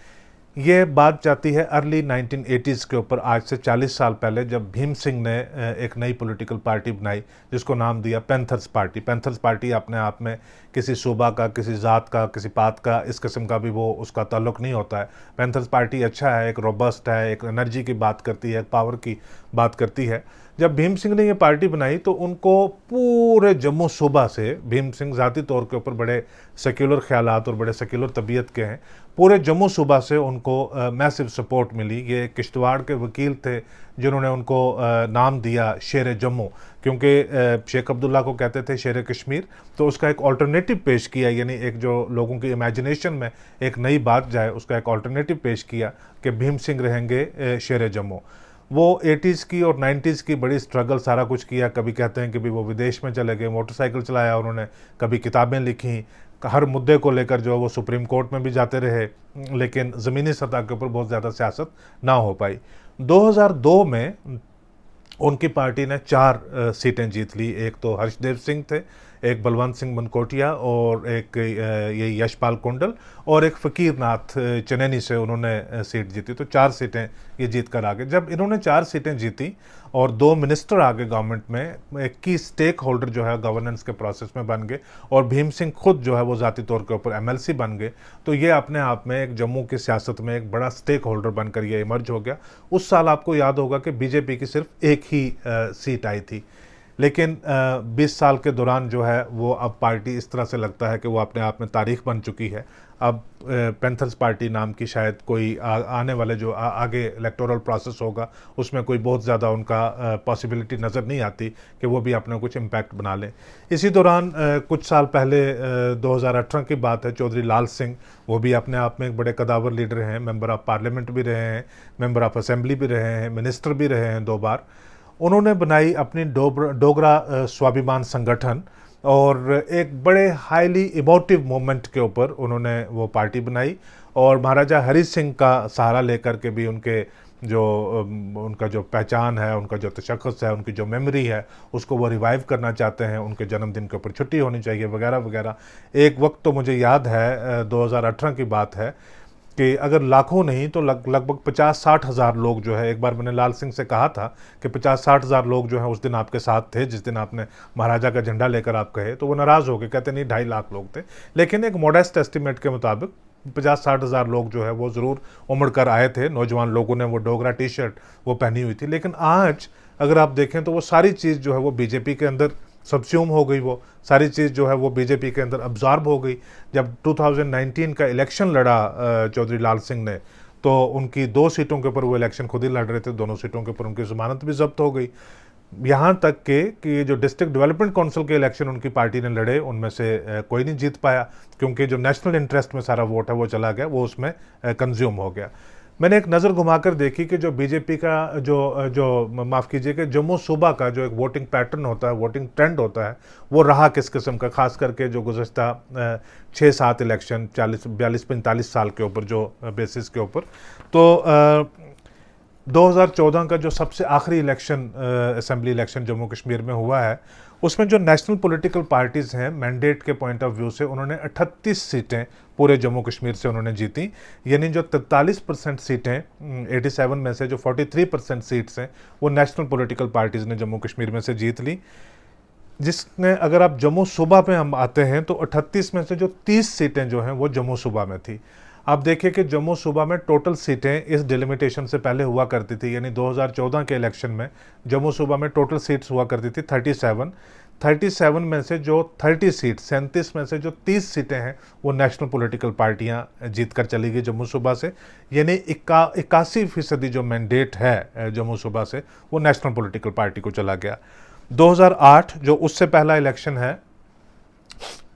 ये बात जाती है अर्ली 1980s के ऊपर, आज से 40 साल पहले, जब भीम सिंह ने एक नई पॉलिटिकल पार्टी बनाई जिसको नाम दिया पैंथर्स पार्टी। पैंथर्स पार्टी अपने आप में किसी सूबा का, किसी ज़ात का, किसी पात का, इस किस्म का भी वो उसका ताल्लुक़ नहीं होता है। पैंथर्स पार्टी अच्छा है, एक रोबस्ट है, एक एनर्जी की बात करती है, एक पावर की बात करती है। जब भीम सिंह ने ये पार्टी बनाई तो उनको पूरे जम्मू सूबा से, भीम सिंह ज़ाती तौर के ऊपर बड़े सेक्युलर ख्यालात और बड़े सेक्युलर तबीयत के हैं, पूरे जम्मू सूबा से उनको मैसिव सपोर्ट मिली। ये किश्तवाड़ के वकील थे जिन्होंने उनको नाम दिया शेर जम्मू, क्योंकि शेख अब्दुल्ला को कहते थे शेर कश्मीर, तो उसका एक ऑल्टरनेटिव पेश किया, यानी एक जो लोगों की इमेजिनेशन में एक नई बात जाए उसका एक ऑल्टरनेटिव पेश किया कि भीम सिंह रहेंगे शेर जम्मू। वो 80s की और 90s की बड़ी स्ट्रगल सारा कुछ किया। कभी कहते हैं कि भी वो विदेश में चले गए, मोटरसाइकिल चलाया उन्होंने, कभी किताबें लिखी, हर मुद्दे को लेकर जो वो सुप्रीम कोर्ट में भी जाते रहे, लेकिन ज़मीनी सतह के ऊपर बहुत ज़्यादा सियासत ना हो पाई। 2002 में उनकी पार्टी ने 4 सीटें जीत ली। एक तो हर्षदेव सिंह थे, एक बलवंत सिंह मनकोटिया, और एक ये यशपाल कुंडल, और एक फ़कीर नाथ चनैनी से उन्होंने सीट जीती। तो 4 सीटें ये जीत कर आ गए। जब इन्होंने 4 सीटें जीती और 2 मिनिस्टर आ गए गवर्नमेंट में, एक की स्टेक होल्डर जो है गवर्नेंस के प्रोसेस में बन गए, और भीम सिंह खुद जो है वो ज़ाती तौर के ऊपर MLC बन गए, तो ये अपने आप में एक जम्मू की सियासत में एक बड़ा स्टेक होल्डर बनकर ये इमर्ज हो गया। उस साल आपको याद होगा कि बीजेपी की सिर्फ एक ही सीट आई थी, लेकिन 20 साल के दौरान जो है वो अब पार्टी इस तरह से लगता है कि वो अपने आप में तारीख बन चुकी है। अब पैंथर्स पार्टी नाम की शायद कोई आने वाले जो आगे इलेक्टोरल प्रोसेस होगा उसमें कोई बहुत ज़्यादा उनका पॉसिबिलिटी नज़र नहीं आती कि वो भी अपना कुछ इम्पैक्ट बना लें। इसी दौरान कुछ साल पहले 2018 की बात है, चौधरी लाल सिंह, वो भी अपने आप में एक बड़े कदावर लीडर हैं, मेंबर ऑफ पार्लियामेंट भी रहे हैं, मेंबर ऑफ असेंबली भी रहे हैं, मिनिस्टर भी रहे हैं 2 बार। उन्होंने बनाई अपनी डोगरा स्वाभिमान संगठन, और एक बड़े हाईली इमोटिव मोमेंट के ऊपर उन्होंने वो पार्टी बनाई, और महाराजा हरि सिंह का सहारा लेकर के भी उनका जो पहचान है, उनका जो तशख़्ख़ुस है, उनकी जो मेमोरी है, उसको वो रिवाइव करना चाहते हैं। उनके जन्मदिन के ऊपर छुट्टी होनी चाहिए वगैरह वगैरह। एक वक्त तो मुझे याद है 2018 की बात है कि अगर लाखों नहीं तो लगभग 50-60 हज़ार लोग जो है, एक बार मैंने लाल सिंह से कहा था कि 50-60 हज़ार लोग जो हैं उस दिन आपके साथ थे, जिस दिन आपने महाराजा का झंडा लेकर आप कहे, तो वो नाराज़ हो गए, कहते नहीं 2.5 लाख लोग थे। लेकिन एक मॉडेस्ट एस्टिमेट के मुताबिक 50-60 हज़ार लोग जो है वो ज़रूर उमड़ कर आए थे। नौजवान लोगों ने वो डोगरा टी-शर्ट वो पहनी हुई थी। लेकिन आज अगर आप देखें तो वो सारी चीज़ जो है वो बीजेपी के अंदर सबस्यूम हो गई, वो सारी चीज़ जो है वो बीजेपी के अंदर अब्जॉर्ब हो गई। जब 2019 का इलेक्शन लड़ा चौधरी लाल सिंह ने, तो उनकी 2 सीटों के ऊपर वो इलेक्शन खुद ही लड़ रहे थे, दोनों सीटों के ऊपर उनकी ज़मानत भी जब्त हो गई। यहाँ तक कि जो डिस्ट्रिक्ट डेवलपमेंट काउंसिल के इलेक्शन उनकी पार्टी ने लड़े, उनमें से कोई नहीं जीत पाया, क्योंकि जो नेशनल इंटरेस्ट में सारा वोट है वो चला गया, वो उसमें कंज्यूम हो गया। मैंने एक नज़र घुमाकर देखी कि जो बीजेपी का माफ़ कीजिएगा, जम्मू सूबा का जो एक वोटिंग पैटर्न होता है, वोटिंग ट्रेंड होता है, वो रहा किस किस्म का, ख़ास करके जो गुज़श्ता 6-7 इलेक्शन 42-45 साल के ऊपर जो बेसिस के ऊपर। तो 2014 का जो सबसे आखिरी election assembly election Jammu Kashmir में हुआ है, उसमें जो नेशनल पॉलिटिकल पार्टीज़ हैं, मैंडेट के पॉइंट ऑफ व्यू से उन्होंने 38 सीटें पूरे जम्मू कश्मीर से उन्होंने जीती। यानी जो 43% सीटें 87 में से जो 43% सीट्स हैं वो नेशनल पॉलिटिकल पार्टीज़ ने जम्मू कश्मीर में से जीत ली। जिसने, अगर आप जम्मू सूबा में हम आते हैं तो 38 में से जो 30 सीटें जो हैं वो जम्मू सूबा में थी। आप देखिए कि जम्मू सूबा में टोटल सीटें इस डिलिमिटेशन से पहले हुआ करती थी, यानी 2014 के इलेक्शन में जम्मू सूबा में टोटल सीट्स हुआ करती थी 37 में से जो 30 सीट, 37 में से जो 30 सीटें हैं वो नेशनल पॉलिटिकल पार्टियां जीत कर चली गई जम्मू सूबा से। यानी 81% जो मैंडेट है जम्मू सूबा से वो नेशनल पॉलिटिकल पार्टी को चला गया। 2008 जो उससे पहला इलेक्शन है,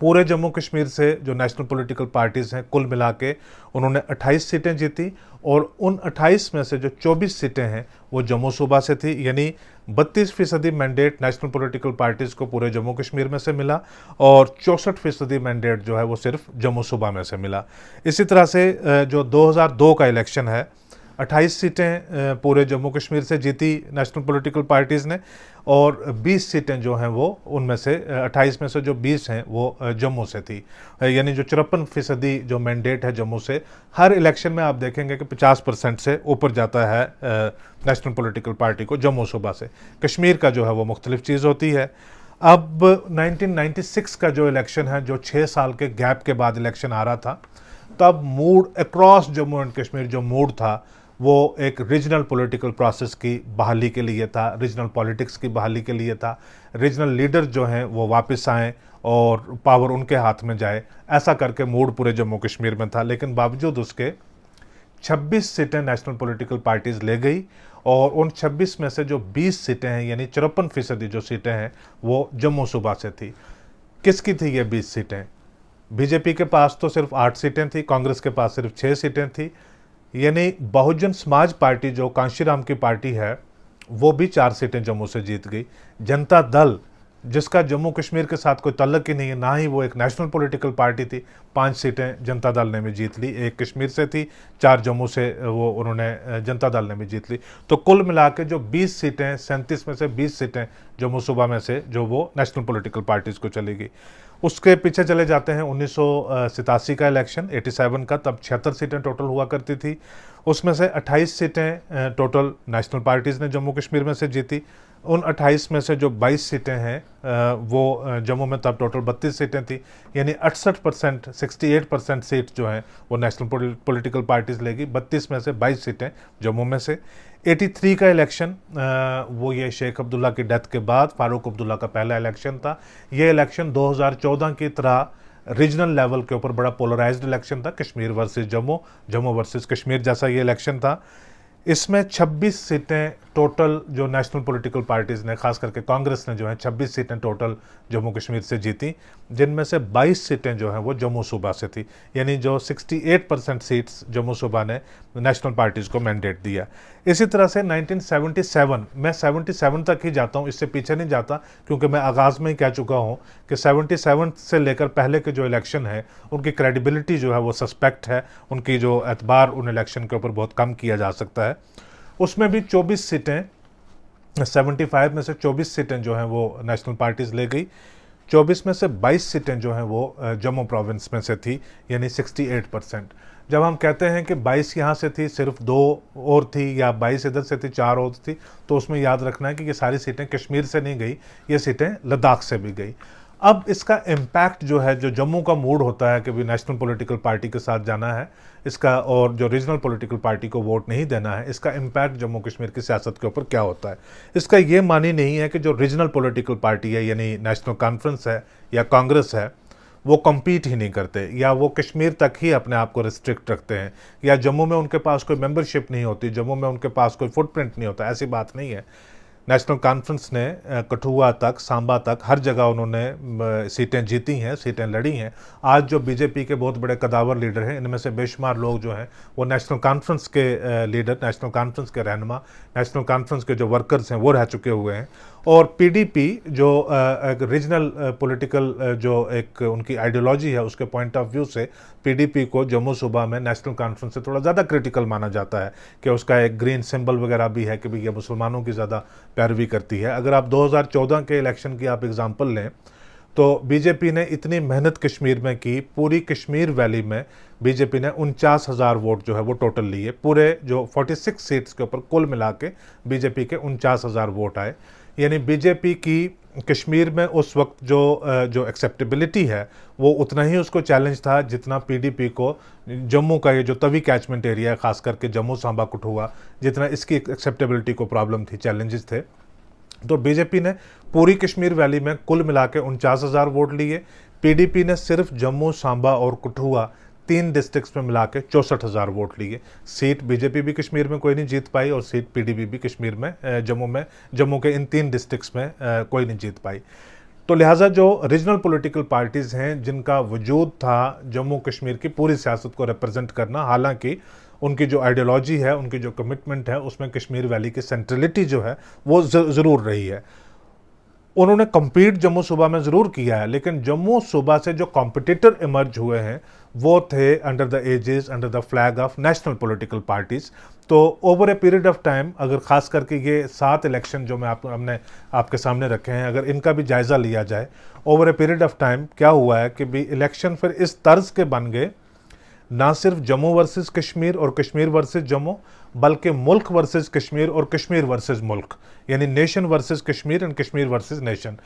पूरे जम्मू कश्मीर से जो नेशनल पॉलिटिकल पार्टीज़ हैं कुल मिला के उन्होंने 28 सीटें जीती, और उन 28 में से जो 24 सीटें हैं वो जम्मू सूबा से थी। यानी 32% मैंडेट नेशनल पॉलिटिकल पार्टीज़ को पूरे जम्मू कश्मीर में से मिला, और 64% मैंडेट जो है वो सिर्फ जम्मू सूबा में से मिला। इसी तरह से जो 2002 का इलेक्शन है, 28 सीटें पूरे जम्मू कश्मीर से जीती नेशनल पॉलिटिकल पार्टीज़ ने, और 20 सीटें जो हैं वो उनमें से 28 में से जो 20 हैं वो जम्मू से थी। यानी जो 53% जो मैंडेट है जम्मू से, हर इलेक्शन में आप देखेंगे कि 50% से ऊपर जाता है नेशनल पॉलिटिकल पार्टी को जम्मू सूबा से। कश्मीर का जो है वो मुख्तलिफ चीज़ होती है। अब 1996 का जो इलेक्शन है, जो 6 साल के गैप के बाद इलेक्शन आ रहा था, तब mood across Jammu and Kashmir जो मूड था वो एक रीजनल पॉलिटिकल प्रोसेस की बहाली के लिए था, रीजनल पॉलिटिक्स की बहाली के लिए था। रीजनल लीडर जो हैं वो वापस आएँ और पावर उनके हाथ में जाए, ऐसा करके मूड पूरे जम्मू कश्मीर में था। लेकिन बावजूद उसके 26 सीटें नेशनल पॉलिटिकल पार्टीज़ ले गई, और उन 26 में से जो 20 सीटें हैं यानी 54% जो सीटें हैं वो जम्मू सूबा से थी। किसकी थी ये 20 सीटें? बीजेपी के पास तो सिर्फ 8 सीटें थी, कांग्रेस के पास सिर्फ 6 सीटें थी। यानी बहुजन समाज पार्टी जो कांशीराम की पार्टी है वो भी 4 सीटें जम्मू से जीत गई। जनता दल, जिसका जम्मू कश्मीर के साथ कोई तल्लक ही नहीं है, ना ही वो एक नेशनल पॉलिटिकल पार्टी थी, 5 सीटें जनता दल ने भी जीत ली। एक कश्मीर से थी, 4 जम्मू से वो उन्होंने जनता दल ने भी जीत ली। तो कुल मिला के जो 20 सीटें, 37 में से 20 सीटें जम्मू सूबा में से जो वो नेशनल पॉलिटिकल पार्टीज़ को चली गई। उसके पीछे चले जाते हैं 1987 का इलेक्शन, 87 का, तब 76 सीटें टोटल हुआ करती थी। उसमें से 28 सीटें टोटल नेशनल पार्टीज़ ने जम्मू कश्मीर में से जीती। उन 28 में से जो 22 सीटें हैं वो जम्मू में तब टोटल 32 सीटें थी। यानी 68%, 68% सीट जो हैं वो नेशनल पॉलिटिकल पार्टीज़ लेगी। 32 में से 22 सीटें जम्मू में से। 83 का इलेक्शन, वो ये शेख अब्दुल्ला की डेथ के बाद फारूक अब्दुल्ला का पहला इलेक्शन था। ये इलेक्शन 2014 की तरह रीजनल लेवल के ऊपर बड़ा पोलराइज्ड इलेक्शन था, कश्मीर वर्सेस जम्मू, जम्मू वर्सेस कश्मीर जैसा ये इलेक्शन था। इसमें 26 सीटें टोटल जो नेशनल पॉलिटिकल पार्टीज़ ने, खास करके कांग्रेस ने जो है 26 सीटें टोटल जम्मू कश्मीर से जीती, जिनमें से 22 सीटें जो हैं वो जम्मू सूबा से थी। यानी जो 68% सीट्स जम्मू सूबा ने नेशनल पार्टीज़ को मैंडेट दिया। इसी तरह से 1977, मैं 77 तक ही जाता हूँ, इससे पीछे नहीं जाता, क्योंकि मैं आगाज़ में ही कह चुका हूँ कि 77 से लेकर पहले के जो इलेक्शन है उनकी क्रेडिबिलिटी जो है वो सस्पेक्ट है, उनकी जो एतबार उन इलेक्शन के ऊपर बहुत कम किया जा सकता है। उसमें भी 24 सीटें, 75 में से 24 सीटें जो हैं वो नेशनल पार्टीज़ ले गई। 24 में से 22 सीटें जो हैं वो जम्मू प्रोविंस में से थी, यानी 68%। जब हम कहते हैं कि 22 यहाँ से थी, सिर्फ 2 और थी, या 22 इधर से थी, 4 और थी, तो उसमें याद रखना है कि ये सारी सीटें कश्मीर से नहीं गई, ये सीटें लद्दाख से भी गई। अब इसका इम्पैक्ट जो है, जो जम्मू का मूड होता है कि भी नेशनल पॉलिटिकल पार्टी के साथ जाना है इसका, और जो रीजनल पॉलिटिकल पार्टी को वोट नहीं देना है, इसका इम्पैक्ट जम्मू कश्मीर की सियासत के ऊपर क्या होता है। इसका ये मानी नहीं है कि जो रीजनल पॉलिटिकल पार्टी है, यानी नेशनल कॉन्फ्रेंस है या कांग्रेस है, वो कम्पीट ही नहीं करते, या वो कश्मीर तक ही अपने आप को रिस्ट्रिक्ट रखते हैं, या जम्मू में उनके पास कोई मेंबरशिप नहीं होती, जम्मू में उनके पास कोई फुटप्रिंट नहीं होता। ऐसी बात नहीं है। नेशनल कॉन्फ्रेंस ने कठुआ तक, सांबा तक, हर जगह उन्होंने सीटें जीती हैं, सीटें लड़ी हैं। आज जो बीजेपी के बहुत बड़े कदावर लीडर हैं, इनमें से बेशुमार लोग जो हैं वो नेशनल कॉन्फ्रेंस के लीडर, नेशनल कॉन्फ्रेंस के रहनुमा, नेशनल कॉन्फ्रेंस के जो वर्कर्स हैं वो रह चुके हुए हैं। और पीडीपी जो एक रीजनल पॉलिटिकल जो एक उनकी आइडियोलॉजी है, उसके पॉइंट ऑफ व्यू से पीडीपी को जम्मू सूबा में नेशनल कॉन्फ्रेंस से थोड़ा ज़्यादा क्रिटिकल माना जाता है, कि उसका एक ग्रीन सिंबल वगैरह भी है कि भाई ये मुसलमानों की ज़्यादा पैरवी करती है। अगर आप 2014 के इलेक्शन की आप एग्जांपल लें, तो बीजेपी ने इतनी मेहनत कश्मीर में की, पूरी कश्मीर वैली में बीजेपी ने 49,000 वोट जो है वो टोटल लिए। पूरे जो 46 सीट्स के ऊपर कुल मिला के बीजेपी के 49,000 वोट आए। यानी बीजेपी की कश्मीर में उस वक्त जो एक्सेप्टेबिलिटी है वो उतना ही उसको चैलेंज था जितना पीडीपी को जम्मू का ये जो तवी कैचमेंट एरिया है, खास करके जम्मू सांबा कठुआ, जितना इसकी एक्सेप्टेबिलिटी को प्रॉब्लम थी, चैलेंजेस थे। तो बीजेपी ने पूरी कश्मीर वैली में कुल मिला के 49,000 वोट लिए। पीडीपी ने सिर्फ जम्मू, सांबा और कठुआ 3 डिस्ट्रिक्ट्स में मिला के 64,000 वोट लिए। सीट बीजेपी भी कश्मीर में कोई नहीं जीत पाई, और सीट पीडीपी भी कश्मीर में, जम्मू के इन 3 डिस्ट्रिक्ट्स में कोई नहीं जीत पाई। तो लिहाजा जो रीजनल पॉलिटिकल पार्टीज़ हैं जिनका वजूद था जम्मू कश्मीर की पूरी सियासत को रिप्रेजेंट करना, हालांकि उनकी जो आइडियोलॉजी है, उनकी जो कमिटमेंट है, उसमें कश्मीर वैली की सेंट्रलिटी जो है वो ज़रूर रही है। उन्होंने कम्पीट जम्मू सूबा में ज़रूर किया है, लेकिन जम्मू सूबा से जो कॉम्पिटिटर इमर्ज हुए हैं वो थे under the ages, under the flag of national political parties. तो over a period of time, अगर ख़ास करके ये 7 इलेक्शन जो हमने आपके सामने रखे हैं, अगर इनका भी जायज़ा लिया जाए, over a period of time क्या हुआ है कि भी इलेक्शन फिर इस तर्ज के बन गए, ना सिर्फ जम्मू वर्सेस कश्मीर और कश्मीर वर्सेस जम्मू, बल्कि मुल्क वर्सेस कश्मीर और कश्मीर वर्सेस मुल्क, यानी nation versus Kashmir and Kashmir versus nation.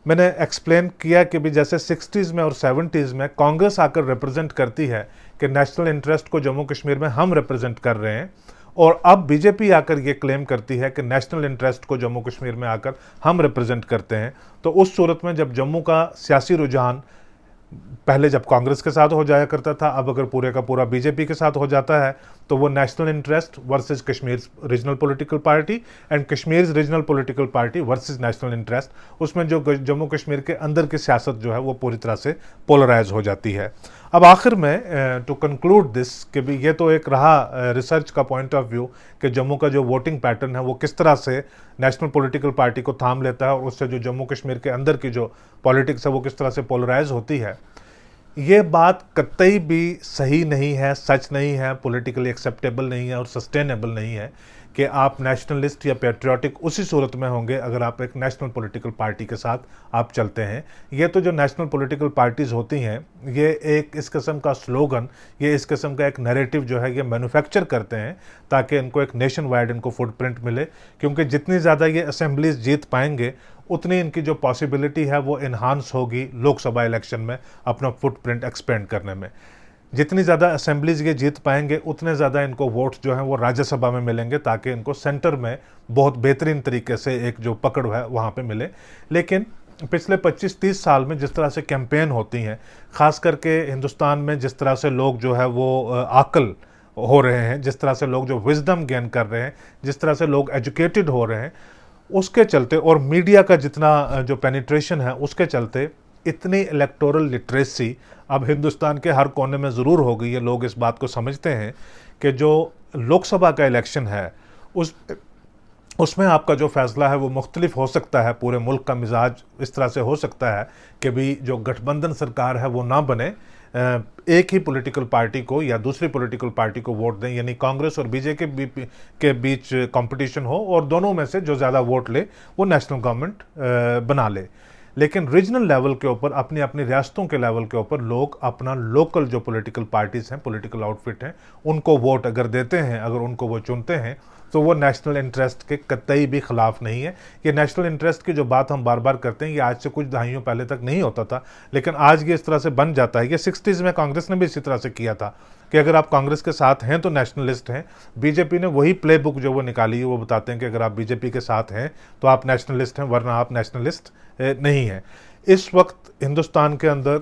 मैंने एक्सप्लेन किया कि भी जैसे 60s में और 70s में कांग्रेस आकर रिप्रेजेंट करती है कि नेशनल इंटरेस्ट को जम्मू कश्मीर में हम रिप्रेजेंट कर रहे हैं, और अब बीजेपी आकर ये क्लेम करती है कि नेशनल इंटरेस्ट को जम्मू कश्मीर में आकर हम रिप्रेजेंट करते हैं। तो उस सूरत में जब जम्मू का सियासी रुझान पहले जब कांग्रेस के साथ हो जाया करता था, अब अगर पूरे का पूरा बीजेपी के साथ हो जाता है, तो वो national interest versus Kashmir regional political party and Kashmir regional political party versus national interest, उसमें जो जम्मू कश्मीर के अंदर की सियासत जो है वो पूरी तरह से पोलराइज हो जाती है। अब आखिर में टू कंक्लूड दिस कि भी ये तो एक रहा रिसर्च का पॉइंट ऑफ व्यू कि जम्मू का जो वोटिंग पैटर्न है वो किस तरह से नेशनल पॉलिटिकल पार्टी को थाम लेता है, और उससे जो जम्मू कश्मीर के अंदर की जो पॉलिटिक्स है वो किस तरह से पोलराइज होती है। ये बात कतई भी सही नहीं है, सच नहीं है, पॉलिटिकली एक्सेप्टेबल नहीं है और सस्टेनेबल नहीं है कि आप नेशनलिस्ट या पैट्रियोटिक उसी सूरत में होंगे अगर आप एक नेशनल पॉलिटिकल पार्टी के साथ आप चलते हैं। ये तो जो नेशनल पॉलिटिकल पार्टीज़ होती हैं, ये एक इस किस्म का स्लोगन, ये इस किस्म का एक नैरेटिव जो है ये मैन्युफैक्चर करते हैं ताकि इनको एक नेशन वाइड इनको फुटप्रिंट मिले, क्योंकि जितनी ज़्यादा ये असेंबलीज जीत पाएंगे उतनी इनकी जो पॉसिबिलिटी है वो इन्हांस होगी लोकसभा इलेक्शन में अपना फुटप्रिंट एक्सपेंड करने में। जितनी ज़्यादा असेंबलीज ये जीत पाएंगे उतने ज़्यादा इनको वोट जो हैं वो राज्यसभा में मिलेंगे, ताकि इनको सेंटर में बहुत बेहतरीन तरीके से एक जो पकड़ है वहाँ पे मिले। लेकिन पिछले 25-30 साल में जिस तरह से कैंपेन होती हैं, ख़ास करके हिंदुस्तान में जिस तरह से लोग जो है वो आकल हो रहे हैं, जिस तरह से लोग जो विजडम गेन कर रहे हैं, जिस तरह से लोग एजुकेटेड हो रहे हैं, उसके चलते और मीडिया का जितना जो पेनिट्रेशन है उसके चलते इतनी इलेक्टोरल लिटरेसी अब हिंदुस्तान के हर कोने में ज़रूर हो गई है। लोग इस बात को समझते हैं कि जो लोकसभा का इलेक्शन है उसमें आपका जो फैसला है वो मुख्तलिफ हो सकता है, पूरे मुल्क का मिजाज इस तरह से हो सकता है कि भी जो गठबंधन सरकार है वो ना बने, एक ही पॉलिटिकल पार्टी को या दूसरी पॉलिटिकल पार्टी को वोट दें, यानी कांग्रेस और बीजेपी के बीच कंपटीशन हो और दोनों में से जो ज़्यादा वोट ले वो नेशनल गवर्नमेंट बना ले। लेकिन रीजनल लेवल के ऊपर, अपनी अपनी रियासतों के लेवल के ऊपर लोग अपना लोकल जो पॉलिटिकल पार्टीज़ हैं, पॉलिटिकल आउटफिट हैं, उनको वोट अगर देते हैं, अगर उनको वो चुनते हैं, तो वो नेशनल इंटरेस्ट के कतई भी ख़िलाफ़ नहीं है। ये नेशनल इंटरेस्ट की जो बात हम बार बार करते हैं, ये आज से कुछ दहाइयों पहले तक नहीं होता था, लेकिन आज ये इस तरह से बन जाता है। ये 60s में कांग्रेस ने भी इसी तरह से किया था कि अगर आप कांग्रेस के साथ हैं तो नेशनलिस्ट हैं। बीजेपी ने वही प्ले बुक जो वो निकाली है, वो बताते हैं कि अगर आप बीजेपी के साथ हैं तो आप नेशनलिस्ट हैं, वरना आप नेशनलिस्ट नहीं हैं। इस वक्त हिंदुस्तान के अंदर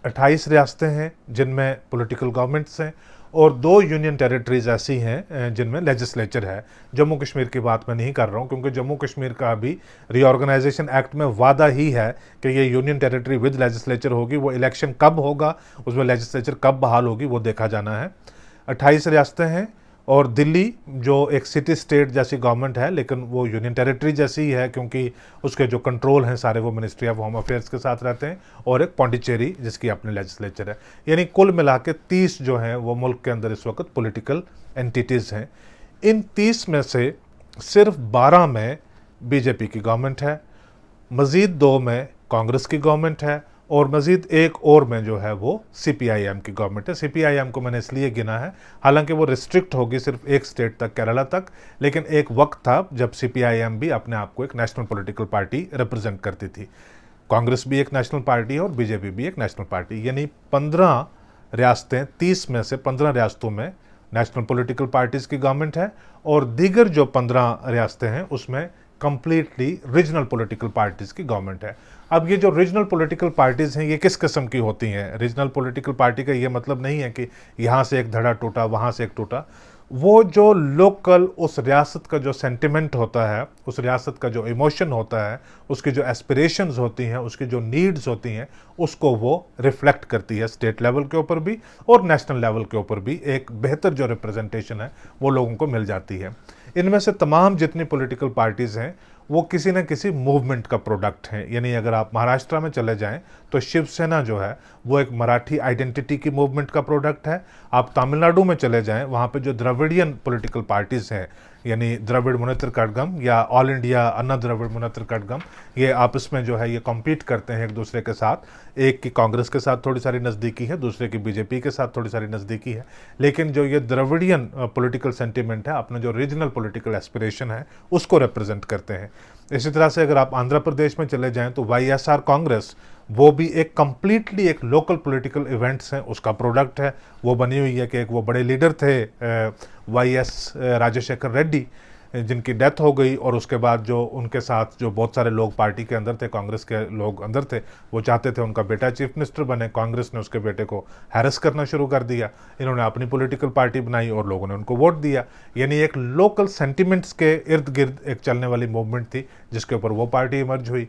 28 रियासतें हैं जिनमें पॉलिटिकल गवर्नमेंट्स हैं, और 2 यूनियन टेरिटरीज ऐसी हैं जिनमें लेजिस्लेचर है। जम्मू कश्मीर की बात मैं नहीं कर रहा हूँ, क्योंकि जम्मू कश्मीर का अभी रीऑर्गेनाइजेशन एक्ट में वादा ही है कि ये यूनियन टेरिटरी विद लेजिस्लेचर होगी। वो इलेक्शन कब होगा, उसमें लेजिस्लेचर कब बहाल होगी, वो देखा जाना है। 28 रियासतें हैं, और दिल्ली जो एक सिटी स्टेट जैसी गवर्नमेंट है, लेकिन वो यूनियन टेरिटरी जैसी ही है, क्योंकि उसके जो कंट्रोल हैं सारे वो मिनिस्ट्री ऑफ होम अफेयर्स के साथ रहते हैं, और एक पौंडीचेरी जिसकी अपनी लेजिस्लेचर है। यानी कुल मिला के 30 जो हैं वो मुल्क के अंदर इस वक्त पॉलिटिकल एंटिटीज़ हैं। इन 30 में से सिर्फ 12 में बीजेपी की गवर्नमेंट है, मज़ीद 2 में कांग्रेस की गवर्नमेंट है, और मज़ीद एक और में जो है वो CPIM की गवर्नमेंट है। CPIM को मैंने इसलिए गिना है, हालांकि वो रिस्ट्रिक्ट होगी सिर्फ एक स्टेट तक, केरला तक, लेकिन एक वक्त था जब CPIM भी अपने आप को एक नेशनल पॉलिटिकल पार्टी रिप्रेजेंट करती थी। कांग्रेस भी एक नेशनल पार्टी है और बीजेपी भी एक नेशनल पार्टी, यानी 15 रियासतें, 30 में से 15 रियासतों में नेशनल पॉलिटिकल पार्टीज़ की गवर्नमेंट है, और दीगर जो 15 रियासतें हैं उसमें कंप्लीटली रीजनल पॉलिटिकल पार्टीज़ की गवर्नमेंट है। अब ये जो रीजनल पॉलिटिकल पार्टीज़ हैं ये किस किस्म की होती हैं? रीजनल पॉलिटिकल पार्टी का ये मतलब नहीं है कि यहाँ से एक धड़ा टूटा, वहाँ से एक टूटा। वो जो लोकल उस रियासत का जो सेंटिमेंट होता है, उस रियासत का जो इमोशन होता है, उसकी जो एस्पिरेशंस होती हैं, उसकी जो नीड्स होती हैं, उसको वो रिफ्लेक्ट करती है स्टेट लेवल के ऊपर भी और नेशनल लेवल के ऊपर भी। एक बेहतर जो रिप्रेजेंटेशन है वो लोगों को मिल जाती है। इनमें से तमाम जितनी पॉलिटिकल पार्टीज़ हैं वो किसी न किसी मूवमेंट का प्रोडक्ट है। यानी अगर आप महाराष्ट्र में चले जाएं तो शिवसेना जो है वो एक मराठी आइडेंटिटी की मूवमेंट का प्रोडक्ट है। आप तमिलनाडु में चले जाएं, वहाँ पे जो द्रविडियन पॉलिटिकल पार्टीज़ हैं, यानी द्रविड़ मुनेत्र कड़गम या ऑल इंडिया अन्ना द्रविड़ मुनेत्र कड़गम, ये आपस में जो है ये कॉम्पीट करते हैं एक दूसरे के साथ। एक की कांग्रेस के साथ थोड़ी सारी नज़दीकी है, दूसरे की बीजेपी के साथ थोड़ी सारी नज़दीकी है, लेकिन जो ये द्रविडियन पॉलिटिकल सेंटिमेंट है, अपना जो रीजनल पॉलिटिकल एस्पिरेशन है, उसको रिप्रेजेंट करते हैं। इसी तरह से अगर आप आंध्र प्रदेश में चले जाएं तो वाईएसआर कांग्रेस, वो भी एक कंप्लीटली एक लोकल पॉलिटिकल इवेंट्स हैं उसका प्रोडक्ट है। वो बनी हुई है कि एक वो बड़े लीडर थे वाईएस राजशेखर रेड्डी, जिनकी डेथ हो गई, और उसके बाद जो उनके साथ जो बहुत सारे लोग पार्टी के अंदर थे, कांग्रेस के लोग अंदर थे, वो चाहते थे उनका बेटा चीफ मिनिस्टर बने। कांग्रेस ने उसके बेटे को हैरेस करना शुरू कर दिया। इन्होंने अपनी पॉलिटिकल पार्टी बनाई और लोगों ने उनको वोट दिया। यानी एक लोकल सेंटिमेंट्स के इर्द गिर्द एक चलने वाली मूवमेंट थी जिसके ऊपर वो पार्टी इमर्ज हुई।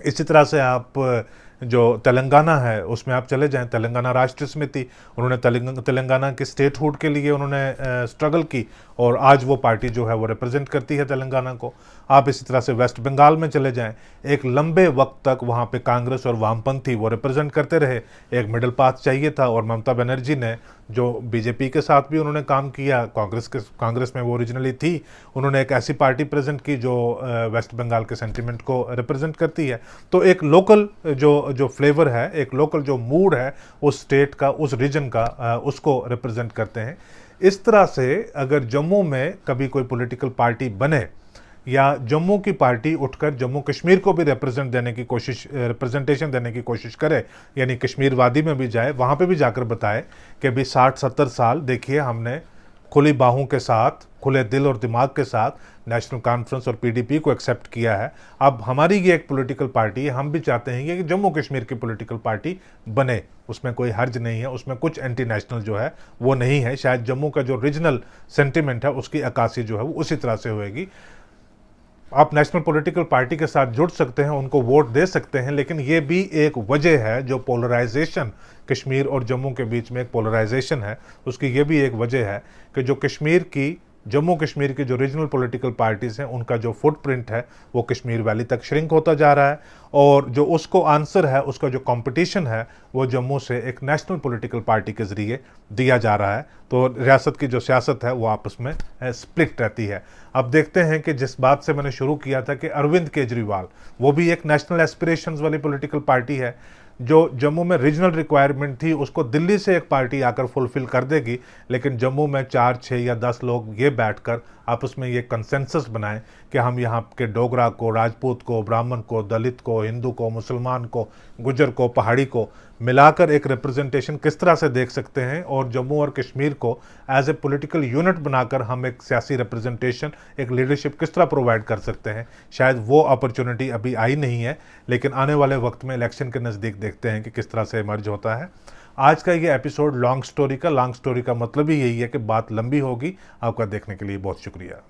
इसी तरह से आप जो तेलंगाना है उसमें आप चले जाएं, तेलंगाना राष्ट्र समिति, उन्होंने तेलंगाना के स्टेटहुड के लिए उन्होंने स्ट्रगल की और आज वो पार्टी जो है वो रिप्रेजेंट करती है तेलंगाना को। आप इसी तरह से वेस्ट बंगाल में चले जाएं, एक लंबे वक्त तक वहाँ पे कांग्रेस और वामपंथी वो रिप्रेजेंट करते रहे। एक मिडिल पाथ चाहिए था और ममता बनर्जी ने, जो बीजेपी के साथ भी उन्होंने काम किया, कांग्रेस में वो ओरिजिनली थी, उन्होंने एक ऐसी पार्टी प्रेजेंट की जो वेस्ट बंगाल के सेंटिमेंट को रिप्रेजेंट करती है। तो एक लोकल जो फ्लेवर है, एक लोकल जो मूड है उस स्टेट का, उस रीजन का, उसको रिप्रेजेंट करते हैं। इस तरह से अगर जम्मू में कभी कोई पॉलिटिकल पार्टी बने या जम्मू की पार्टी उठकर जम्मू कश्मीर को भी रिप्रेजेंटेशन देने की कोशिश करे, यानी कश्मीर वादी में भी जाए, वहाँ पे भी जाकर बताए कि अभी 60-70 साल देखिए हमने खुली बाहों के साथ, खुले दिल और दिमाग के साथ नेशनल कॉन्फ्रेंस और पीडीपी को एक्सेप्ट किया है। अब हमारी ये एक पॉलिटिकल पार्टी है, हम भी चाहते हैं कि जम्मू कश्मीर की पॉलिटिकल पार्टी बने। उसमें कोई हर्ज नहीं है, उसमें कुछ एंटी नेशनल जो है वो नहीं है। शायद जम्मू का जो रीजनल सेंटिमेंट है उसकी अक्कासी जो है वो उसी तरह से होएगी। आप नेशनल पॉलिटिकल पार्टी के साथ जुड़ सकते हैं, उनको वोट दे सकते हैं, लेकिन ये भी एक वजह है जो पोलराइजेशन कश्मीर और जम्मू के बीच में एक पोलराइजेशन है, उसकी ये भी एक वजह है कि जो जम्मू कश्मीर की जो रीजनल पॉलिटिकल पार्टीज़ हैं उनका जो फुटप्रिंट है वो कश्मीर वैली तक श्रिंक होता जा रहा है, और जो उसको आंसर है, उसका जो कंपटीशन है वो जम्मू से एक नेशनल पॉलिटिकल पार्टी के ज़रिए दिया जा रहा है। तो रियासत की जो सियासत है वो आपस में स्प्लिट रहती है। अब देखते हैं कि जिस बात से मैंने शुरू किया था कि अरविंद केजरीवाल, वो भी एक नेशनल एस्पिरेशंस वाली पॉलिटिकल पार्टी है। जो जम्मू में रीजनल रिक्वायरमेंट थी उसको दिल्ली से एक पार्टी आकर फुलफिल कर देगी, लेकिन जम्मू में 4, 6 या 10 लोग ये बैठकर आपस में ये कंसेंसस बनाएं कि हम यहाँ के डोगरा को, राजपूत को, ब्राह्मण को, दलित को, हिंदू को, मुसलमान को, गुजर को, पहाड़ी को मिलाकर एक रिप्रेजेंटेशन किस तरह से देख सकते हैं, और जम्मू और कश्मीर को एज ए पॉलिटिकल यूनिट बनाकर हम एक सियासी रिप्रेजेंटेशन, एक लीडरशिप किस तरह प्रोवाइड कर सकते हैं। शायद वो अपॉर्चुनिटी अभी आई नहीं है, लेकिन आने वाले वक्त में इलेक्शन के नज़दीक देखते हैं कि किस तरह से इमर्ज होता है। आज का ये एपिसोड लॉन्ग स्टोरी का मतलब ही यही है कि बात लंबी होगी। आपका देखने के लिए बहुत शुक्रिया।